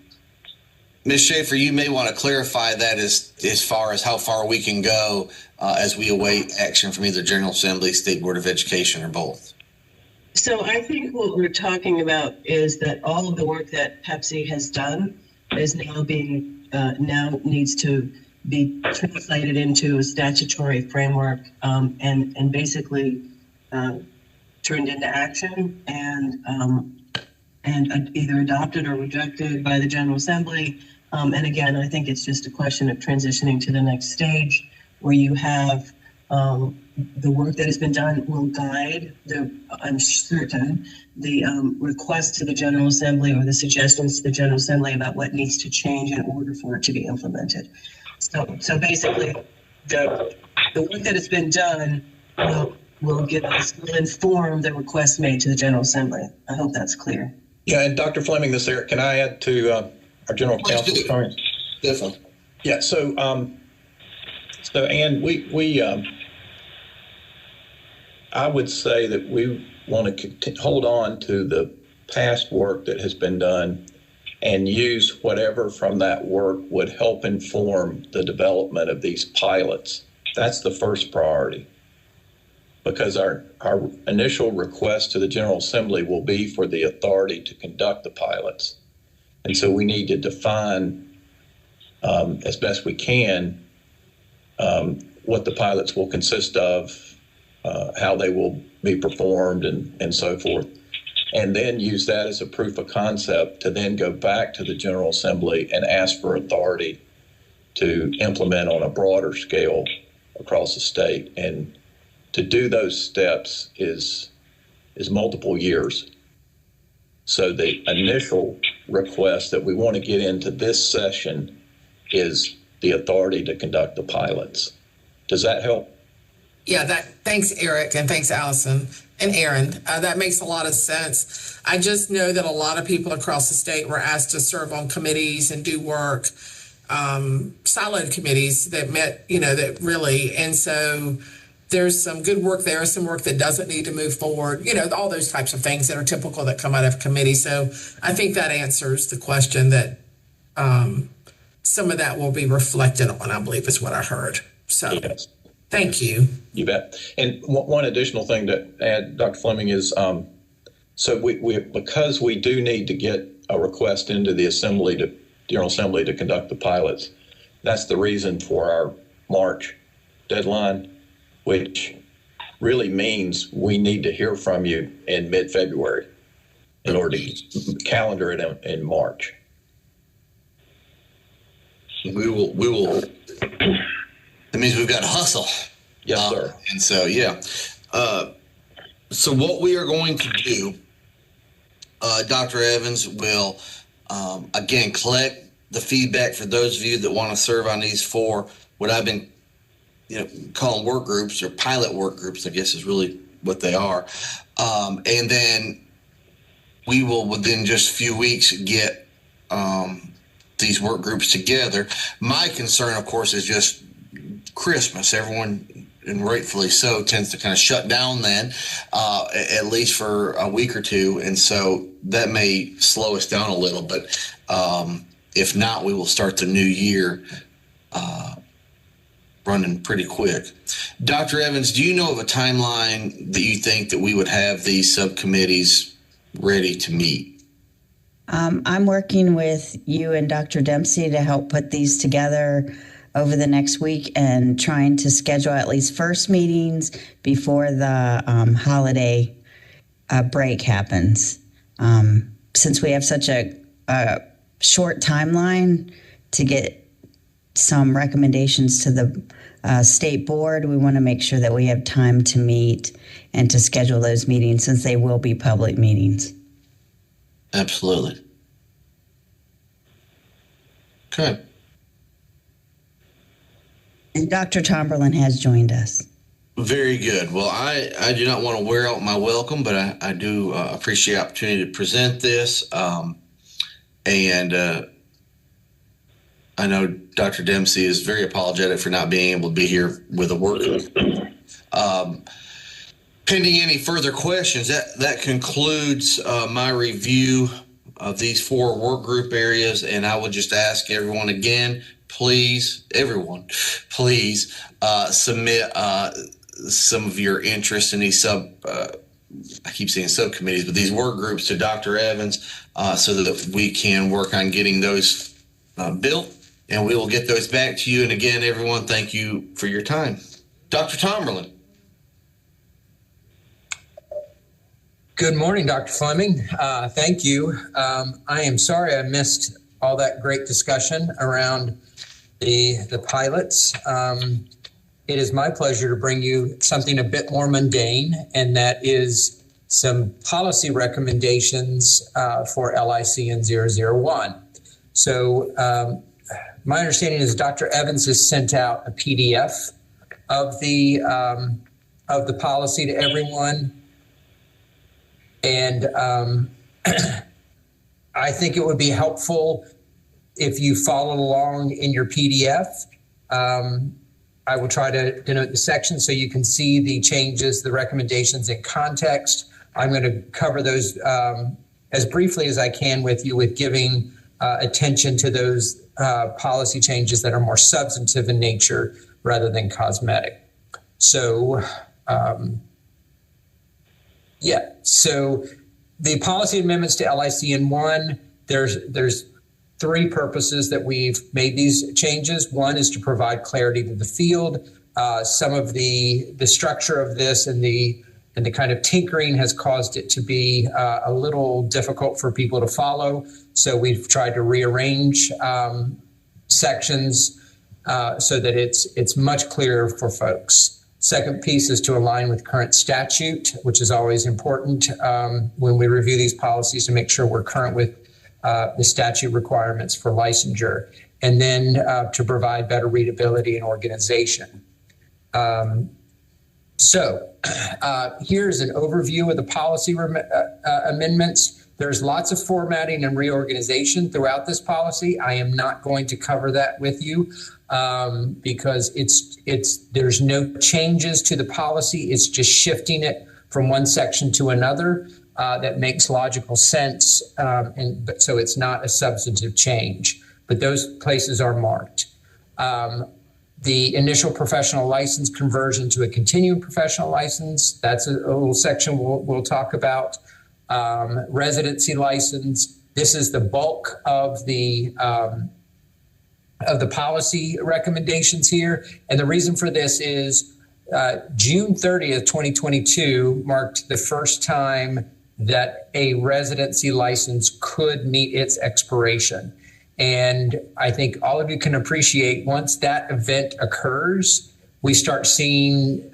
S2: Ms. Schaefer, you may want to clarify that as far as how far we can go as we await action from either General Assembly, State Board of Education, or both.
S4: So I think what we're talking about is that all of the work that Pepsi has done is now being now needs to be translated into a statutory framework and basically turned into action and either adopted or rejected by the General Assembly. And again, I think it's just a question of transitioning to the next stage where you have the work that has been done will guide I'm certain, the request to the General Assembly or the suggestions to the General Assembly about what needs to change in order for it to be implemented. So basically, the work that has been done will inform the request made to the General Assembly. I hope that's clear.
S5: Yeah, and Dr. Fleming, this there, can I add to our General Counsel's comments?
S2: Definitely.
S5: Yeah, so Ann, we I would say that we want to hold on to the past work that has been done and use whatever from that work would help inform the development of these pilots. That's the first priority, because our initial request to the General Assembly will be for the authority to conduct the pilots. And so we need to define as best we can what the pilots will consist of, how they will be performed, and so forth. And then use that as a proof of concept to then go back to the General Assembly and ask for authority to implement on a broader scale across the state. And to do those steps is multiple years. So the initial request that we want to get into this session is the authority to conduct the pilots. Does that help?
S9: Yeah, thanks, Eric, and thanks, Allison and Aaron. That makes a lot of sense. I just know that a lot of people across the state were asked to serve on committees and do work, siloed committees that met, that really, and so there's some good work there, some work that doesn't need to move forward, all those types of things that are typical that come out of committee. So I think that answers the question that some of that will be reflected on, I believe is what I heard. So
S5: yes.
S9: Thank you.
S5: You bet. And one additional thing to add, Dr. Fleming, is so we because we do need to get a request into the General Assembly to conduct the pilots. That's the reason for our March deadline, which really means we need to hear from you in mid-February in order to calendar it in March.
S2: We will. That means we've got to hustle.
S5: Yes, sir.
S2: And so, yeah. So what we are going to do, Dr. Evans will, again, collect the feedback for those of you that want to serve on these four, what I've been calling work groups, or pilot work groups, I guess is really what they are. And then we will, within just a few weeks, get these work groups together. My concern, of course, is just Christmas. Everyone, and rightfully so, tends to kind of shut down then, at least for a week or two. And so that may slow us down a little, but if not, we will start the new year running pretty quick. Dr. Evans, do you know of a timeline that you think that we would have these subcommittees ready to meet?
S1: I'm working with you and Dr. Dempsey to help put these together over the next week and trying to schedule at least first meetings before the holiday break happens. Since we have such a short timeline to get some recommendations to the state board, we want to make sure that we have time to meet and to schedule those meetings, since they will be public meetings.
S2: Absolutely. Okay.
S1: And Dr. Tomberlin has joined us.
S2: Very good. Well, I do not want to wear out my welcome, but I do appreciate the opportunity to present this. And I know Dr. Dempsey is very apologetic for not being able to be here with a work group. Pending any further questions, that concludes my review of these four work group areas. And I would just ask everyone again, please submit some of your interest in these I keep saying subcommittees, but these work groups to Dr. Evans so that we can work on getting those built, and we will get those back to you. And again, everyone, thank you for your time. Dr. Tomerlin.
S10: Good morning, Dr. Fleming. Thank you. I am sorry I missed all that great discussion around the pilots. It is my pleasure to bring you something a bit more mundane, and that is some policy recommendations for LICN 001. So my understanding is Dr. Evans has sent out a PDF of the policy to everyone. And I think it would be helpful if you followed along in your PDF. I will try to denote the section so you can see the changes, the recommendations in context. I'm going to cover those as briefly as I can with you, with giving attention to those policy changes that are more substantive in nature rather than cosmetic. So, so the policy amendments to LICN 1, there's three purposes that we've made these changes. One is to provide clarity to the field. Some of the structure of this and the kind of tinkering has caused it to be a little difficult for people to follow. So we've tried to rearrange sections so that it's much clearer for folks. Second piece is to align with current statute, which is always important when we review these policies to make sure we're current with the statute requirements for licensure, and then to provide better readability and organization. So here's an overview of the policy amendments. There's lots of formatting and reorganization throughout this policy. I am not going to cover that with you because there's no changes to the policy. It's just shifting it from one section to another. That makes logical sense, but so it's not a substantive change, but those places are marked. The initial professional license conversion to a continuing professional license, that's a little section we'll talk about. Residency license, this is the bulk of the policy recommendations here, and the reason for this is June 30th, 2022 marked the first time that a residency license could meet its expiration. And I think all of you can appreciate once that event occurs, we start seeing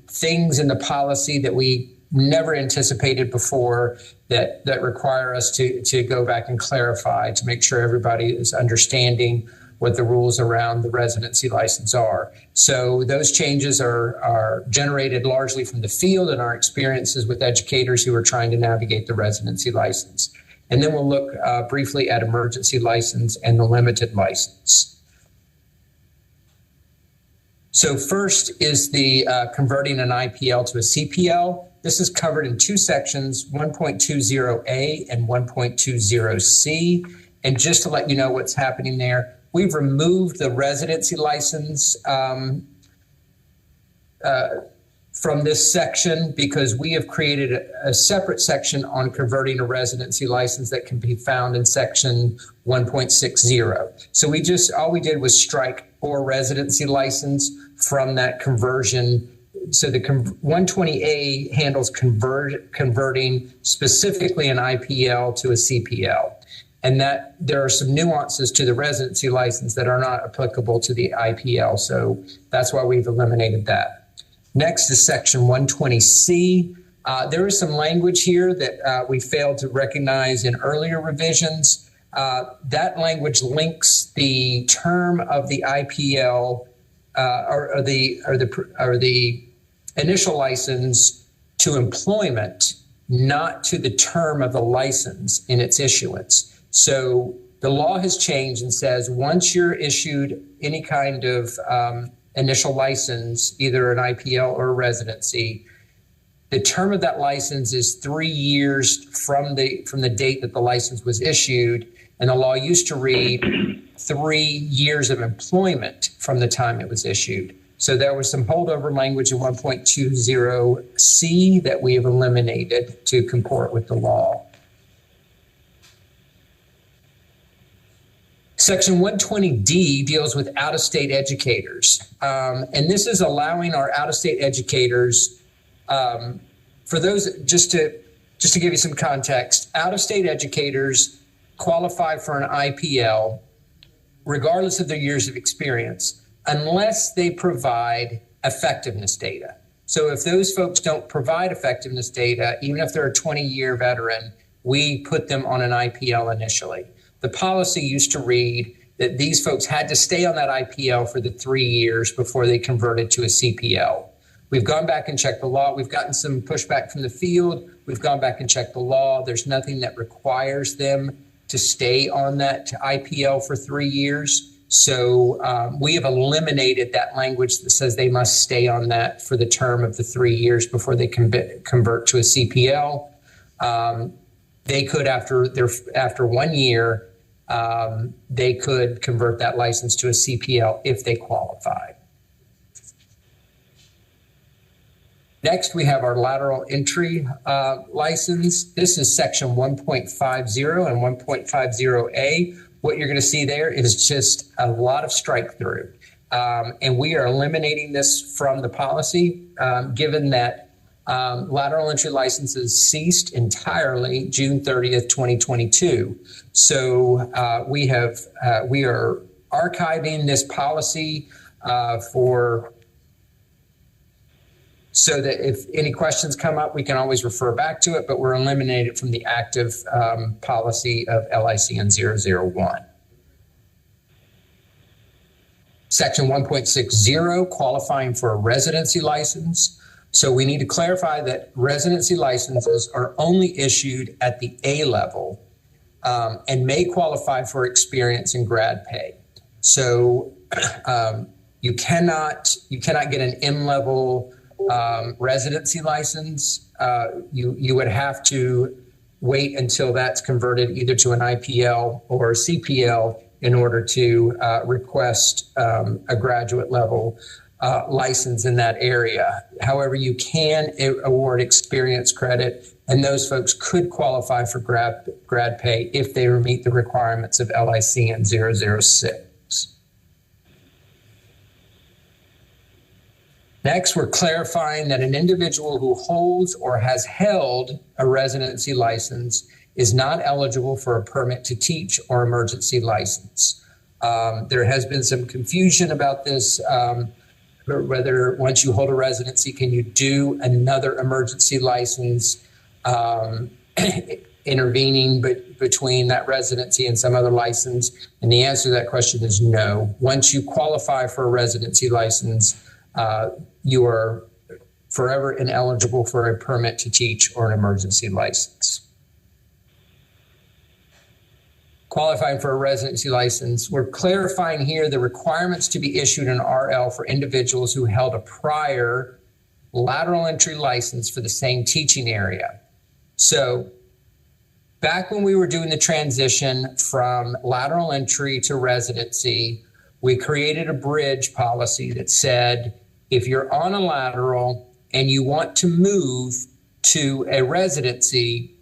S10: things in the policy that we never anticipated before that require us to go back and clarify to make sure everybody is understanding what the rules around the residency license are. So those changes are generated largely from the field and our experiences with educators who are trying to navigate the residency license. And then we'll look briefly at emergency license and the limited license. So first is the converting an IPL to a CPL. This is covered in two sections, 1.20A and 1.20C. And just to let you know what's happening there, we've removed the residency license from this section because we have created a separate section on converting a residency license that can be found in section 1.60. So all we did was strike or residency license from that conversion. So the 120A handles converting specifically an IPL to a CPL. And that there are some nuances to the residency license that are not applicable to the IPL. So that's why we've eliminated that. Next is section 120C. There is some language here that we failed to recognize in earlier revisions. That language links the term of the IPL or the initial license to employment, not to the term of the license in its issuance. So the law has changed and says once you're issued any kind of initial license, either an IPL or a residency, the term of that license is 3 years from the date that the license was issued, and the law used to read 3 years of employment from the time it was issued. So there was some holdover language in 1.20C that we have eliminated to comport with the law. Section 120D deals with out-of-state educators. And this is allowing our out-of-state educators, for those, just to give you some context, out-of-state educators qualify for an IPL regardless of their years of experience, unless they provide effectiveness data. So if those folks don't provide effectiveness data, even if they're a 20-year veteran, we put them on an IPL initially. The policy used to read that these folks had to stay on that IPL for the 3 years before they converted to a CPL. We've gone back and checked the law. We've gotten some pushback from the field. We've gone back and checked the law. There's nothing that requires them to stay on that IPL for 3 years. So we have eliminated that language that says they must stay on that for the term of the 3 years before they convert to a CPL. They could, after 1 year, they could convert that license to a CPL if they qualify. Next, we have our lateral entry license. This is section 1.50 and 1.50A. What you're going to see there is just a lot of strike through. And we are eliminating this from the policy, given that lateral entry licenses ceased entirely June 30th, 2022. So we are archiving this policy so that if any questions come up, we can always refer back to it, but we're eliminating it from the active policy of LICN 001. Section 1.60, qualifying for a residency license. So we need to clarify that residency licenses are only issued at the A level and may qualify for experience and grad pay. So you cannot get an M level residency license. You would have to wait until that's converted either to an IPL or a CPL in order to request a graduate level license in that area. However, you can award experience credit, and those folks could qualify for grad pay if they meet the requirements of LICN 006. Next, we're clarifying that an individual who holds or has held a residency license is not eligible for a permit to teach or emergency license. There has been some confusion about this, whether once you hold a residency, can you do another emergency license intervening between that residency and some other license? And the answer to that question is no. Once you qualify for a residency license, you are forever ineligible for a permit to teach or an emergency license. Qualifying for a residency license, we're clarifying here the requirements to be issued an RL for individuals who held a prior lateral entry license for the same teaching area. So back when we were doing the transition from lateral entry to residency, we created a bridge policy that said, if you're on a lateral and you want to move to a residency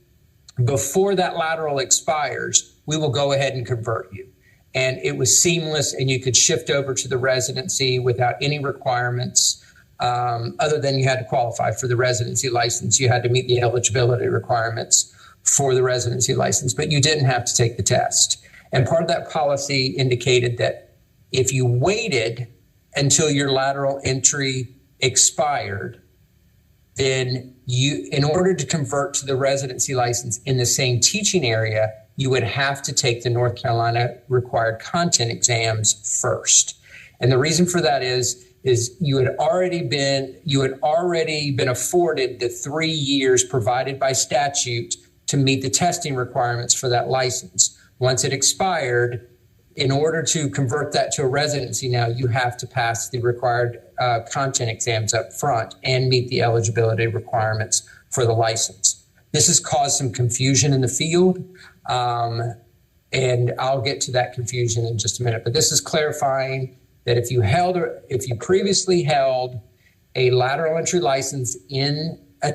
S10: before that lateral expires, we will go ahead and convert you. And it was seamless, and you could shift over to the residency without any requirements other than you had to qualify for the residency license. You had to meet the eligibility requirements for the residency license, but you didn't have to take the test. And part of that policy indicated that if you waited until your lateral entry expired, then you, in order to convert to the residency license in the same teaching area, you would have to take the North Carolina required content exams first. And the reason for that is you had already been afforded the 3 years provided by statute to meet the testing requirements for that license. Once it expired, in order to convert that to a residency now, you have to pass the required content exams up front and meet the eligibility requirements for the license. This has caused some confusion in the field, and I'll get to that confusion in just a minute. But this is clarifying that if you previously held a lateral entry license in a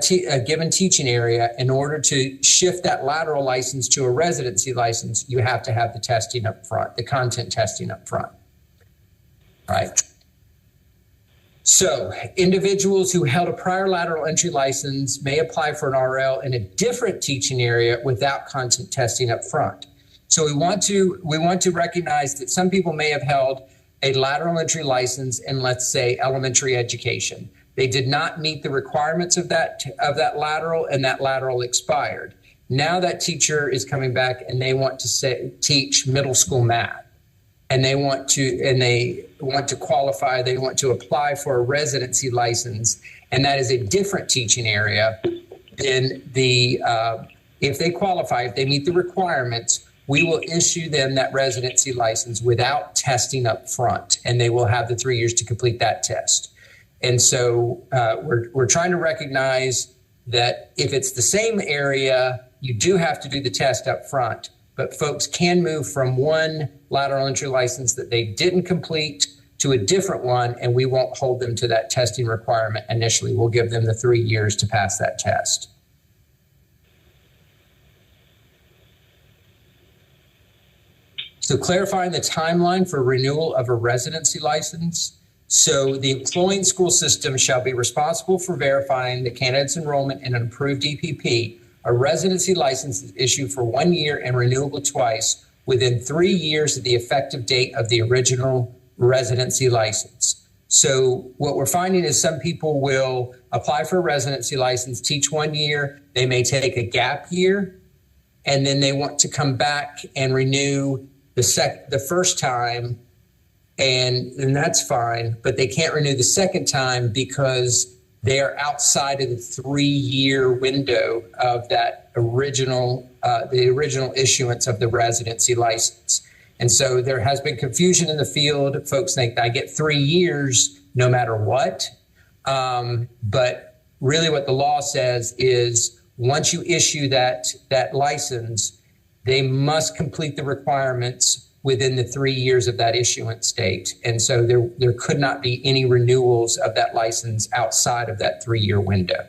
S10: given teaching area, in order to shift that lateral license to a residency license, you have to have the testing up front, the content testing up front. Right. So individuals who held a prior lateral entry license may apply for an RL in a different teaching area without content testing up front. So we want to recognize that some people may have held a lateral entry license in, let's say, elementary education. They did not meet the requirements of that lateral, and that lateral expired. Now that teacher is coming back and they want to teach middle school math. And they want to qualify, they want to apply for a residency license, and that is a different teaching area. Then if they qualify, if they meet the requirements, we will issue them that residency license without testing up front, and they will have the 3 years to complete that test. And so we're trying to recognize that if it's the same area, you do have to do the test up front. But folks can move from one lateral entry license that they didn't complete to a different one, and we won't hold them to that testing requirement initially. We'll give them the 3 years to pass that test. So clarifying the timeline for renewal of a residency license. So the employing school system shall be responsible for verifying the candidate's enrollment in an approved EPP. A residency license is issued for 1 year and renewable twice within 3 years of the effective date of the original residency license. So what we're finding is some people will apply for a residency license, teach 1 year, they may take a gap year, and then they want to come back and renew the first time, and that's fine, but they can't renew the second time because they are outside of the 3 year window of that original issuance of the residency license. And so there has been confusion in the field. Folks think I get 3 years no matter what. But really what the law says is once you issue that license, they must complete the requirements within the 3 years of that issuance date. And so there could not be any renewals of that license outside of that 3 year window.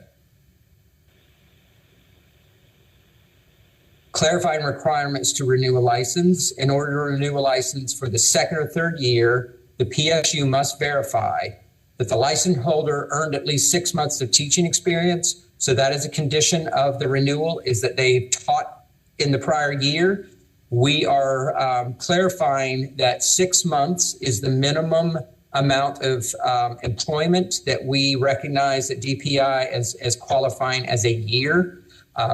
S10: Clarifying requirements to renew a license. In order to renew a license for the second or third year, the PSU must verify that the license holder earned at least 6 months of teaching experience. So that is a condition of the renewal, is that they taught in the prior year. We are clarifying that 6 months is the minimum amount of employment that we recognize at DPI as qualifying as a year.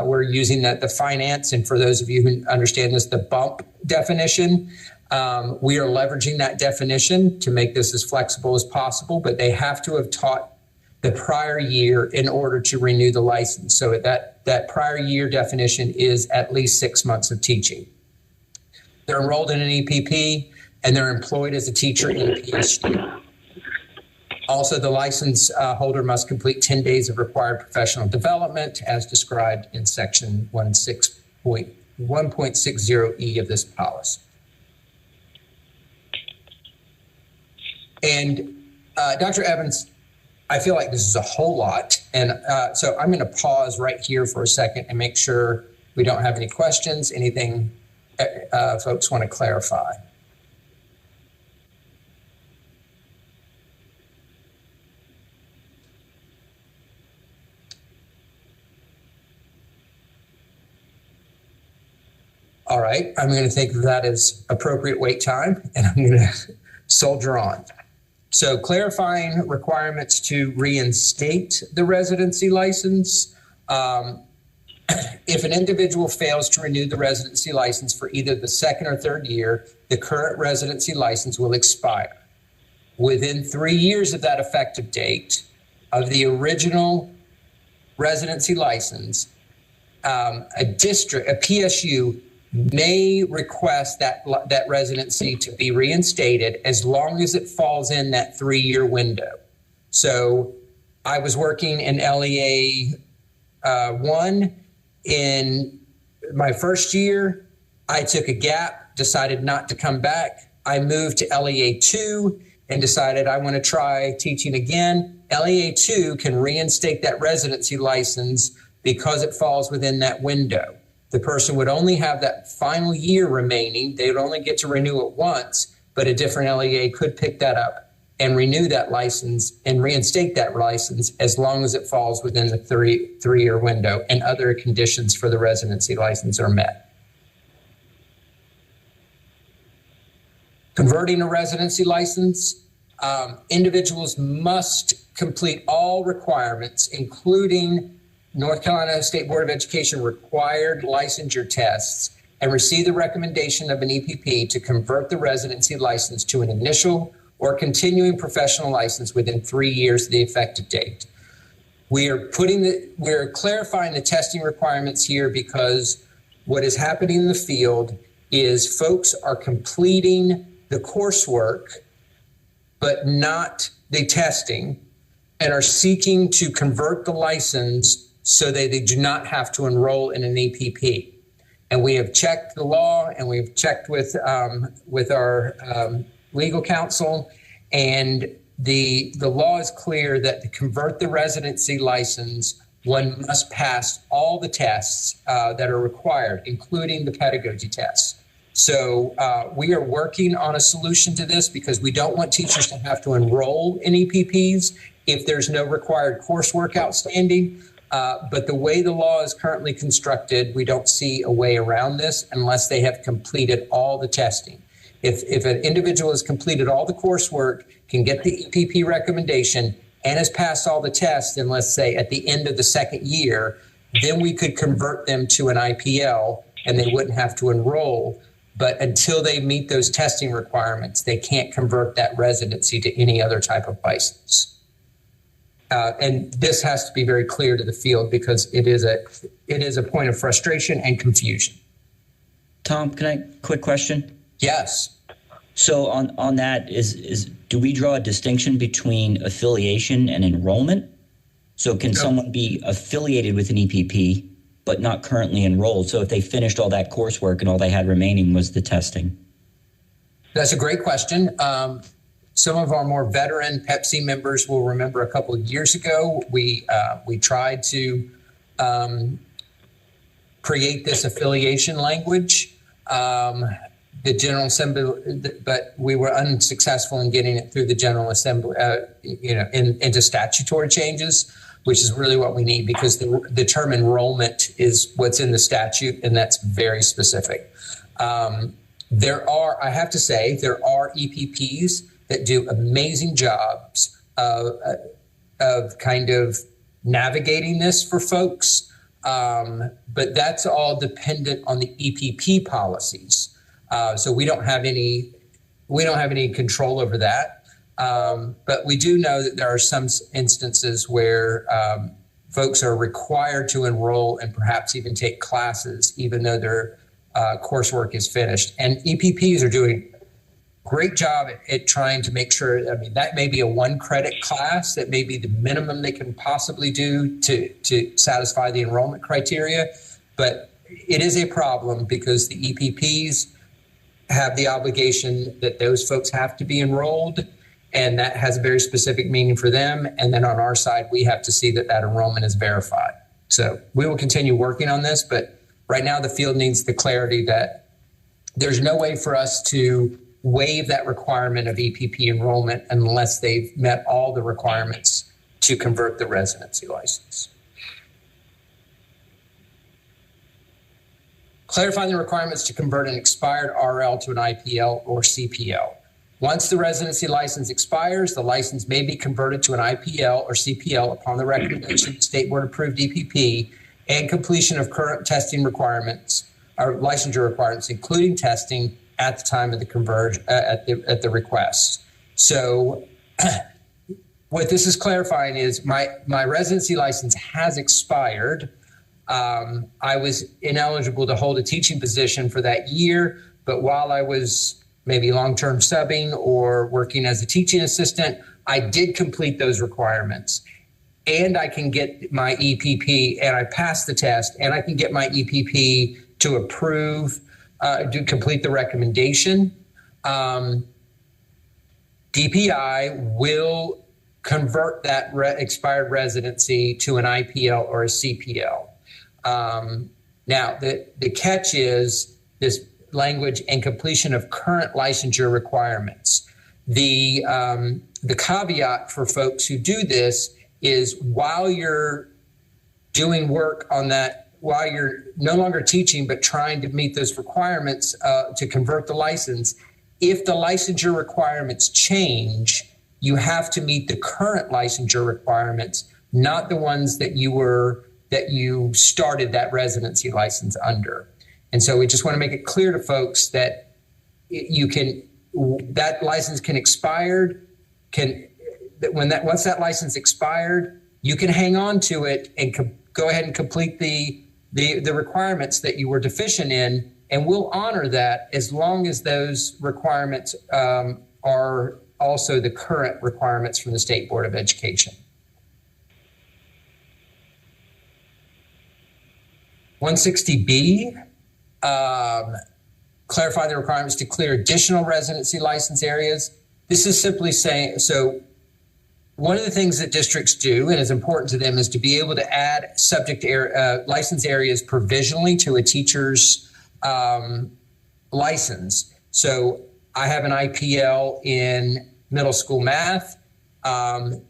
S10: We're using the finance, and for those of you who understand this, the bump definition. We are leveraging that definition to make this as flexible as possible, but they have to have taught the prior year in order to renew the license. So that prior year definition is at least 6 months of teaching. They're enrolled in an EPP, and they're employed as a teacher in a PSU. Also, the license holder must complete 10 days of required professional development as described in section 1.60E of this policy. And Dr. Evans, I feel like this is a whole lot. And so I'm going to pause right here for a second and make sure we don't have any questions, anything folks want to clarify. All right, I'm going to think of that as appropriate wait time, and I'm going to soldier on. So clarifying requirements to reinstate the residency license. If an individual fails to renew the residency license for either the second or third year, the current residency license will expire. Within 3 years of that effective date of the original residency license, a PSU may request that residency to be reinstated as long as it falls in that 3 year window. So I was working in LEA 1 in my first year. I took a gap, decided not to come back. I moved to LEA 2, and decided I want to try teaching again, LEA 2 can reinstate that residency license because it falls within that window. The person would only have that final year remaining. They would only get to renew it once, but a different LEA could pick that up and renew that license and reinstate that license as long as it falls within the three-year window and other conditions for the residency license are met. Converting a residency license, individuals must complete all requirements, including North Carolina State Board of Education required licensure tests, and receive the recommendation of an EPP to convert the residency license to an initial or continuing professional license within 3 years of the effective date. We're clarifying the testing requirements here because what is happening in the field is folks are completing the coursework, but not the testing, and are seeking to convert the license so that they do not have to enroll in an EPP. And we have checked the law, and we've checked with our legal counsel, and the law is clear that to convert the residency license, one must pass all the tests that are required, including the pedagogy tests. So we are working on a solution to this because we don't want teachers to have to enroll in EPPs if there's no required coursework outstanding. But the way the law is currently constructed, we don't see a way around this unless they have completed all the testing. If an individual has completed all the coursework, can get the EPP recommendation, and has passed all the tests, and let's say at the end of the second year, then we could convert them to an IPL and they wouldn't have to enroll. But until they meet those testing requirements, they can't convert that residency to any other type of license. And this has to be very clear to the field because it is a point of frustration and confusion.
S7: Tom, quick question?
S10: Yes.
S7: So on that, do we draw a distinction between affiliation and enrollment? So can someone be affiliated with an EPP but not currently enrolled? So if they finished all that coursework and all they had remaining was the testing?
S10: That's a great question. Some of our more veteran Pepsi members will remember a couple of years ago, we tried to create this affiliation language. The General Assembly, but we were unsuccessful in getting it through the General Assembly, into statutory changes, which is really what we need because the term enrollment is what's in the statute, and that's very specific. I have to say, there are EPPs that do amazing jobs of kind of navigating this for folks, but that's all dependent on the EPP policies. So we don't have any control over that. But we do know that there are some instances where folks are required to enroll and perhaps even take classes, even though their coursework is finished. And EPPs are doing a great job at trying to make sure, that may be a 1-credit class, that may be the minimum they can possibly do to satisfy the enrollment criteria. But it is a problem because the EPPs have the obligation that those folks have to be enrolled, and that has a very specific meaning for them. And then on our side, we have to see that enrollment is verified. So we will continue working on this, but right now the field needs the clarity that there's no way for us to waive that requirement of EPP enrollment unless they've met all the requirements to convert the residency license. Clarifying the requirements to convert an expired RL to an IPL or CPL. Once the residency license expires, the license may be converted to an IPL or CPL upon the recommendation of the State Board approved EPP and completion of current testing requirements or licensure requirements, including testing at the time of the conversion at the request. So what this is clarifying is my residency license has expired. I was ineligible to hold a teaching position for that year, but while I was maybe long-term subbing or working as a teaching assistant, I did complete those requirements. And I can get my EPP, and I passed the test, and I can get my EPP to approve, to complete the recommendation. DPI will convert that expired residency to an IPL or a CPL. Now, the catch is this language and completion of current licensure requirements. The caveat for folks who do this is while you're doing work on that, while you're no longer teaching but trying to meet those requirements to convert the license, if the licensure requirements change, you have to meet the current licensure requirements, not the ones that you started that residency license under. And so we just want to make it clear to folks that that license can expire, once that license expired, you can hang on to it and go ahead and complete the requirements that you were deficient in, and we'll honor that as long as those requirements are also the current requirements from the State Board of Education. 160B, clarify the requirements to clear additional residency license areas. This is simply saying, so one of the things that districts do, and is important to them, is to be able to add subject license areas provisionally to a teacher's license. So I have an IPL in middle school math. The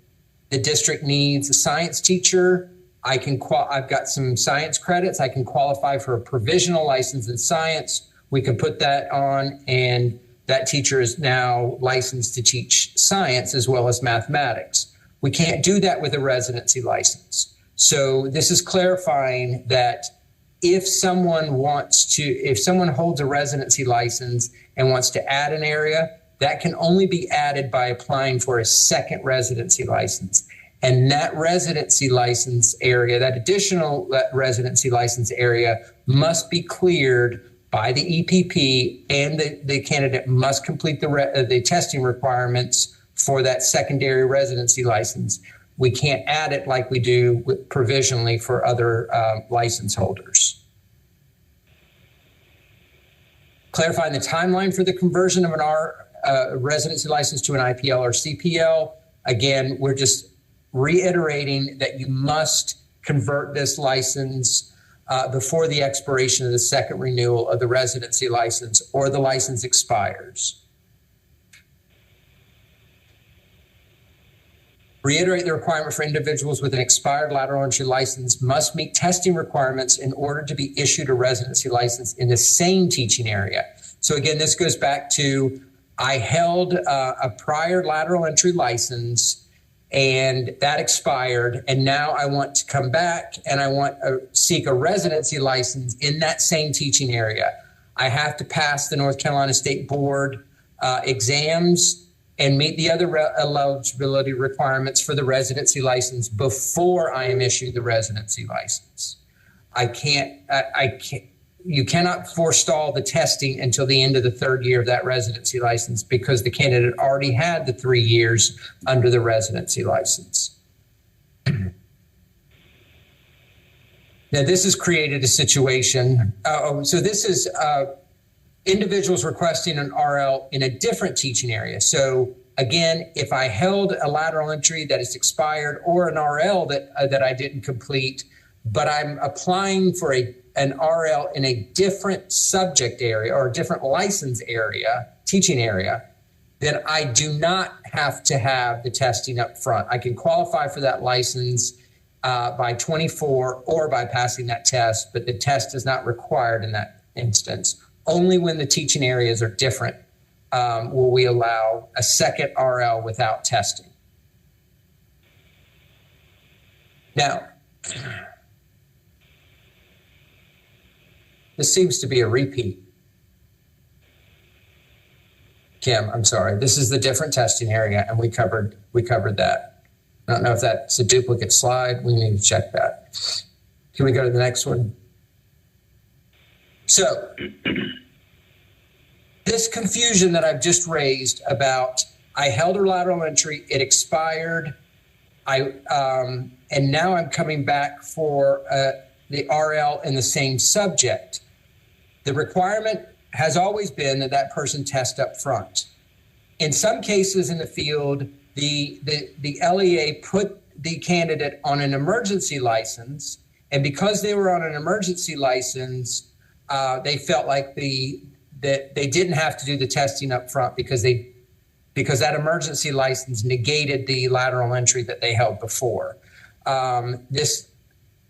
S10: district needs a science teacher. I've got some science credits. I can qualify for a provisional license in science. We can put that on, and that teacher is now licensed to teach science as well as mathematics. We can't do that with a residency license. So this is clarifying that if someone holds a residency license and wants to add an area, that can only be added by applying for a second residency license. And that residency license area, that additional residency license area, must be cleared by the EPP, and the candidate must complete the testing requirements for that secondary residency license. We can't add it like we do provisionally for other license holders. Clarifying the timeline for the conversion of an residency license to an IPL or CPL. Again, we're just reiterating that you must convert this license before the expiration of the second renewal of the residency license or the license expires. Reiterate the requirement for individuals with an expired lateral entry license must meet testing requirements in order to be issued a residency license in the same teaching area. So again, this goes back to I held a prior lateral entry license and that expired, and now I want to come back and I want to seek a residency license in that same teaching area. I have to pass the North Carolina State Board exams and meet the other eligibility requirements for the residency license before I am issued the residency license. You cannot forestall the testing until the end of the third year of that residency license because the candidate already had the 3 years under the residency license. Now, this has created a situation. So this is individuals requesting an RL in a different teaching area. So again, if I held a lateral entry that is expired or an RL that I didn't complete, but I'm applying for an RL in a different subject area or a different license area, teaching area, then I do not have to have the testing up front. I can qualify for that license by 24 or by passing that test, but the test is not required in that instance. Only when the teaching areas are different will we allow a second RL without testing. Now, this seems to be a repeat. Kim, I'm sorry. This is the different testing area, and we covered that. I don't know if that's a duplicate slide. We need to check that. Can we go to the next one? So, this confusion that I've just raised about I held a lateral entry, it expired, and now I'm coming back for the RL in the same subject. The requirement has always been that person test up front. In some cases in the field, the LEA put the candidate on an emergency license, and because they were on an emergency license, they felt like that they didn't have to do the testing up front because that emergency license negated the lateral entry that they held before. This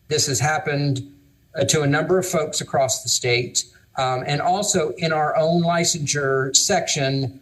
S10: has happened to a number of folks across the state, and also in our own licensure section,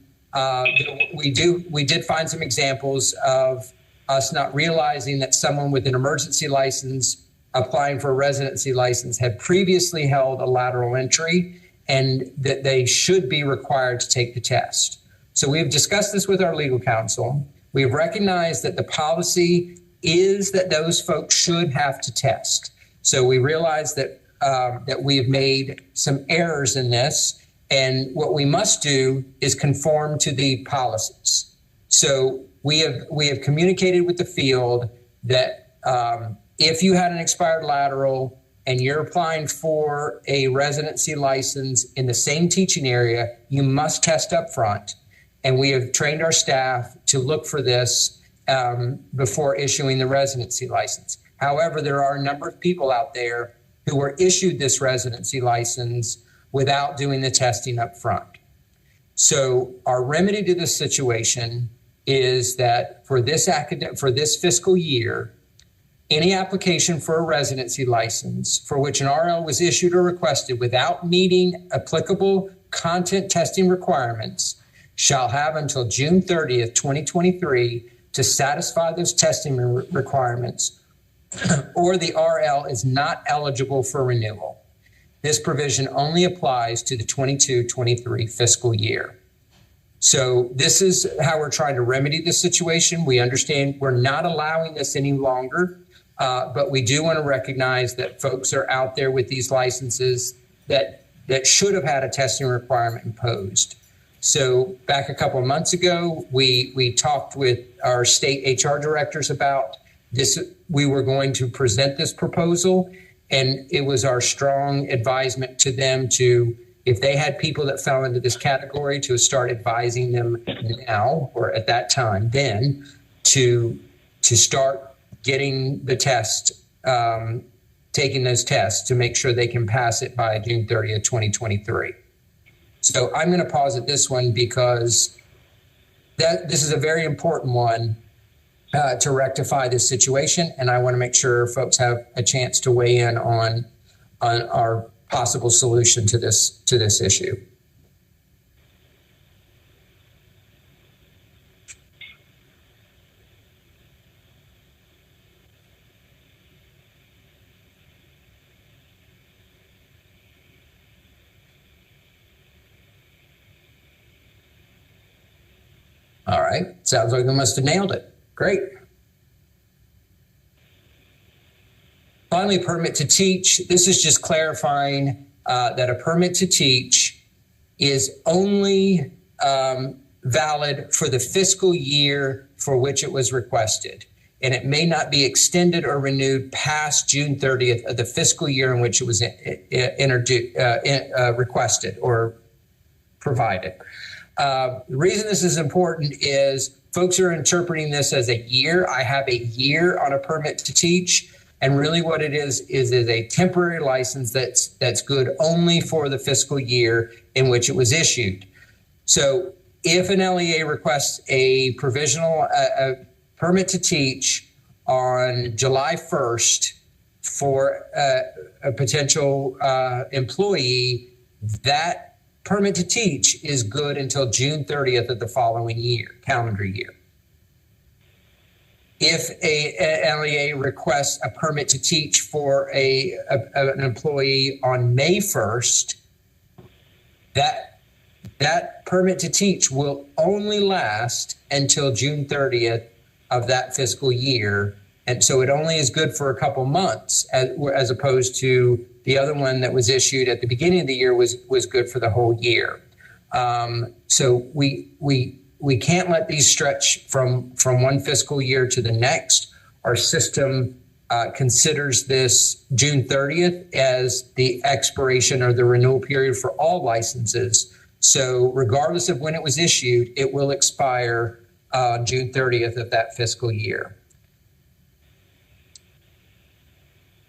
S10: we did find some examples of us not realizing that someone with an emergency license applying for a residency license had previously held a lateral entry and that they should be required to take the test. So we've discussed this with our legal counsel. We've recognized that the policy is that those folks should have to test. So we realize that that we have made some errors in this, and what we must do is conform to the policies. So we have communicated with the field that if you had an expired lateral and you're applying for a residency license in the same teaching area, you must test up front. And we have trained our staff to look for this before issuing the residency license. However, there are a number of people out there who were issued this residency license without doing the testing up front. So our remedy to this situation is that for this fiscal year, any application for a residency license for which an RL was issued or requested without meeting applicable content testing requirements shall have until June 30th, 2023 to satisfy those testing requirements, or the RL is not eligible for renewal. This provision only applies to the 22-23 fiscal year. So this is how we're trying to remedy this situation. We understand we're not allowing this any longer, but we do want to recognize that folks are out there with these licenses that should have had a testing requirement imposed. So back a couple of months ago, we talked with our state HR directors about this. We were going to present this proposal, and it was our strong advisement to them to, if they had people that fell into this category, to start advising them now, or at that time then, to start getting the test, taking those tests to make sure they can pass it by June 30th, 2023. So I'm going to pause at this one because this is a very important one to rectify this situation, and I want to make sure folks have a chance to weigh in on our possible solution to this issue. All right, sounds like we must have nailed it. Great. Finally, permit to teach. This is just clarifying that a permit to teach is only valid for the fiscal year for which it was requested, and it may not be extended or renewed past June 30th of the fiscal year in which it was requested or provided. The reason this is important is folks are interpreting this as a year. I have a year on a permit to teach, and really what it is a temporary license that's good only for the fiscal year in which it was issued. So if an LEA requests a provisional a permit to teach on July 1st for a potential employee, that permit to teach is good until June 30th of the following year, calendar year. If an LEA requests a permit to teach for an employee on May 1st, that permit to teach will only last until June 30th of that fiscal year. And so it only is good for a couple months as opposed to the other one that was issued at the beginning of the year was good for the whole year. So we can't let these stretch from one fiscal year to the next. Our system considers this June 30th as the expiration or the renewal period for all licenses. So regardless of when it was issued, it will expire June 30th of that fiscal year.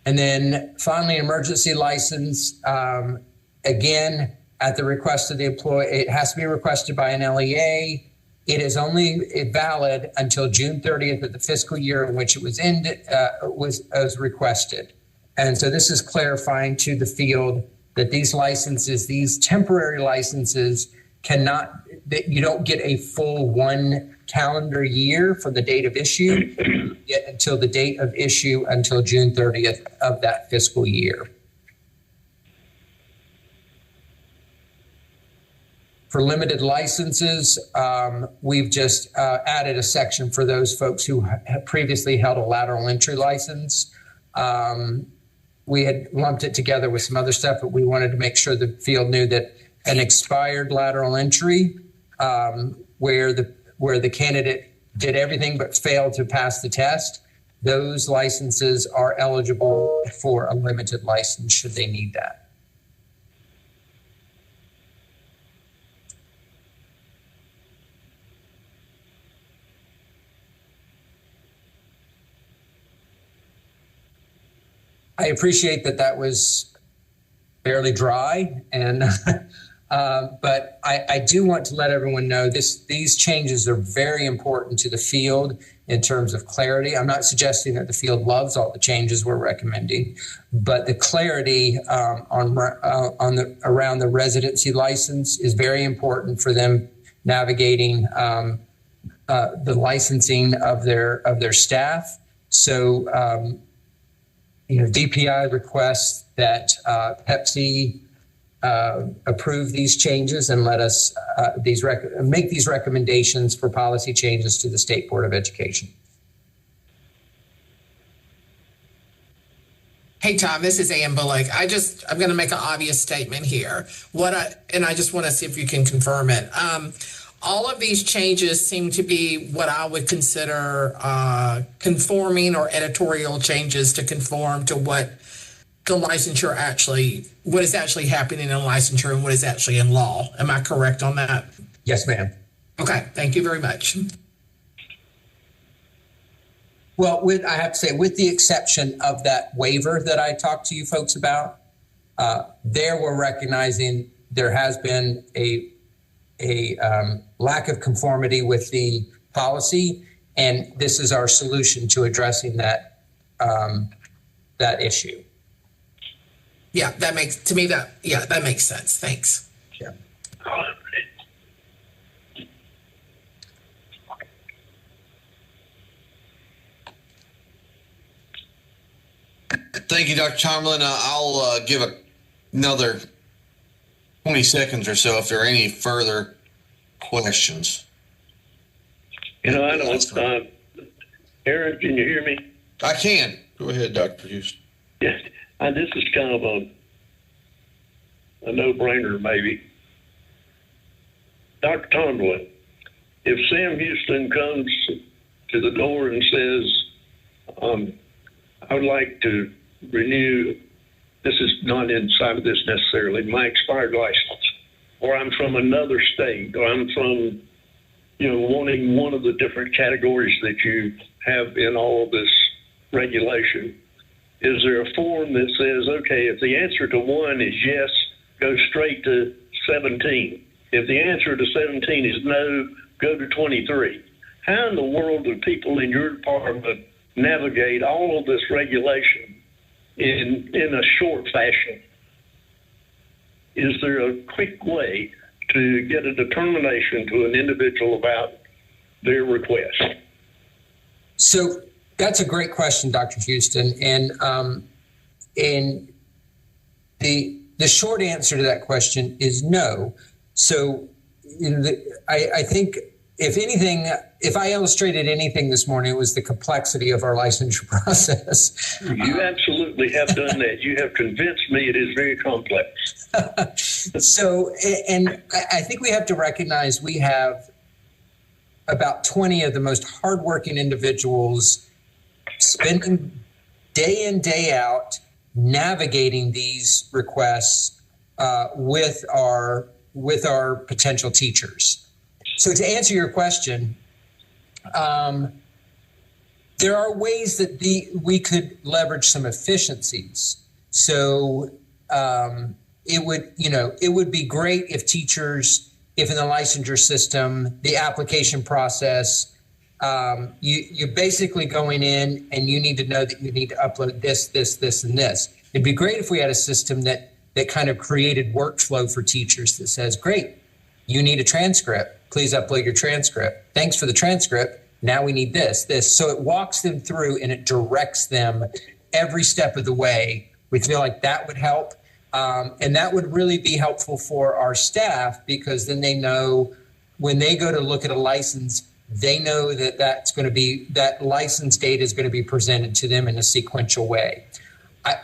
S10: And then finally, emergency license, again, at the request of the employee, it has to be requested by an LEA. It is only valid until June 30th of the fiscal year in which it was was requested. And so this is clarifying to the field that these licenses, these temporary licenses, that you don't get a full 1 calendar year from the date of issue, yet until the date of issue until June 30th of that fiscal year. For limited licenses, we've just added a section for those folks who have previously held a lateral entry license. We had lumped it together with some other stuff, but we wanted to make sure the field knew that an expired lateral entry where the candidate did everything but failed to pass the test, those licenses are eligible for a limited license should they need that. I appreciate that was fairly dry, and but I do want to let everyone know these changes are very important to the field in terms of clarity. I'm not suggesting that the field loves all the changes we're recommending, but the clarity around the residency license is very important for them navigating the licensing of their staff. So. DPI requests that Pepsi approve these changes and let us make these recommendations for policy changes to the State Board of Education.
S9: Hey, Tom, this is Ann Bullock. I'm going to make an obvious statement here. I just want to see if you can confirm it. All of these changes seem to be what I would consider conforming or editorial changes to conform to what what is actually happening in licensure and what is actually in law. Am I correct on that?
S10: Yes, ma'am.
S9: Okay, thank you very much.
S10: Well, I have to say, with the exception of that waiver that I talked to you folks about, there we're recognizing there has been a lack of conformity with the policy, and this is our solution to addressing that issue.
S9: Yeah, that makes sense. Thanks.
S10: Yeah.
S2: Thank you, Dr. Tomlin. I'll give another 20 seconds or so if there are any further questions.
S3: I don't. Aaron, can you hear me?
S2: I can. Go ahead, Dr. Houston.
S3: Yeah, this is kind of a no-brainer, maybe. Dr. Tomlin, if Sam Houston comes to the door and says, I would like to renew, this is not inside of this necessarily, my expired license, or I'm from another state, or I'm from, wanting one of the different categories that you have in all of this regulation, is there a form that says, okay, if the answer to 1 is yes, go straight to 17. If the answer to 17 is no, go to 23. How in the world do people in your department navigate all of this regulation in a short fashion? Is there a quick way to get a determination to an individual about their request?
S10: So that's a great question, Dr. Houston. And the short answer to that question is no. So I think if I illustrated anything this morning, it was the complexity of our licensure process.
S3: You absolutely have done that. You have convinced me it is very complex.
S10: So, and I think we have to recognize we have about 20 of the most hardworking individuals spending day in, day out navigating these requests with our our potential teachers. So to answer your question, there are ways that we could leverage some efficiencies. So it would be great if teachers, if in the licensure system, the application process, you're basically going in and you need to know that you need to upload this, and this. It'd be great if we had a system that kind of created workflow for teachers that says, great, you need a transcript. Please upload your transcript. Thanks for the transcript. Now we need this. So it walks them through and it directs them every step of the way. We feel like that would help. And that would really be helpful for our staff, because then they know when they go to look at a license, they know that that license data is going to be presented to them in a sequential way.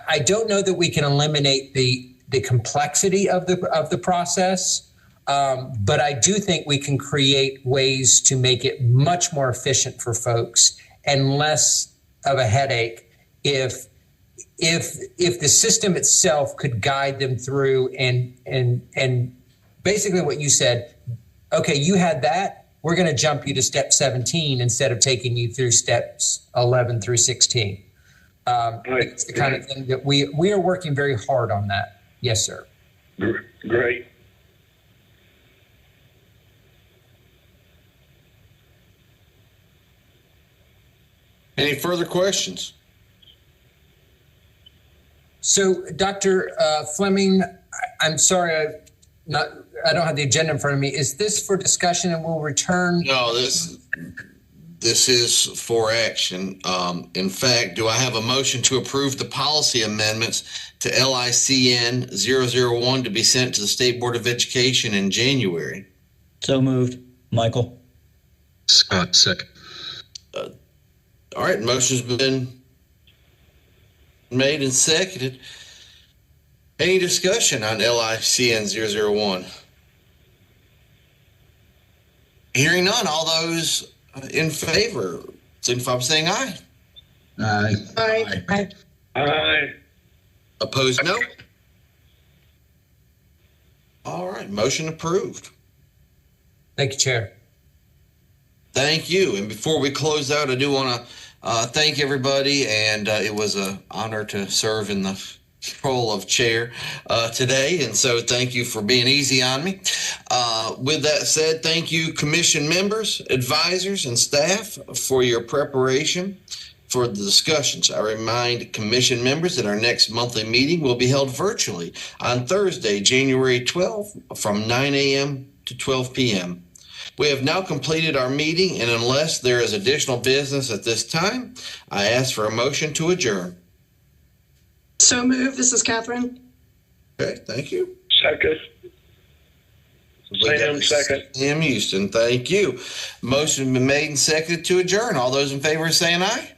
S10: I don't know that we can eliminate the complexity of the process, but I do think we can create ways to make it much more efficient for folks and less of a headache if the system itself could guide them through and basically what you said, okay, you had that, we're going to jump you to step 17 instead of taking you through steps 11 through 16. It's the kind of thing that we are working very hard on that. Yes, sir.
S3: Great.
S2: Any further questions?
S10: So, Dr. Fleming, I'm sorry, I don't have the agenda in front of me. Is this for discussion and we'll return?
S2: No, this is for action. In fact, do I have a motion to approve the policy amendments to LICN 001 to be sent to the State Board of Education in January?
S7: So moved. Michael?
S8: Scott, second.
S2: All right, motion's been made and seconded. Any discussion on LICN 001? Hearing none, all those in favor, signify by saying aye.
S8: Aye.
S6: Aye.
S3: Aye. Aye.
S2: Opposed, no. All right, motion approved.
S10: Thank you, Chair.
S2: Thank you. And before we close out, I do want to thank everybody, and it was an honor to serve in the role of chair today, and so thank you for being easy on me. With that said, thank you, commission members, advisors, and staff for your preparation for the discussions. I remind commission members that our next monthly meeting will be held virtually on Thursday, January 12th from 9 a.m. to 12 p.m. We have now completed our meeting, and unless there is additional business at this time, I ask for a motion to adjourn.
S6: So moved. This is Catherine.
S2: Okay, thank you.
S3: Second. Sam, second.
S2: Sam Houston, thank you. Motion has been made and seconded to adjourn. All those in favor saying aye?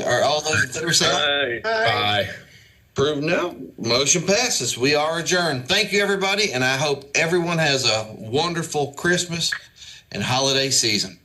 S2: Or all those in favor saying aye?
S3: Aye.
S2: Aye. Approved no. Motion passes. We are adjourned. Thank you, everybody, and I hope everyone has a wonderful Christmas and holiday season.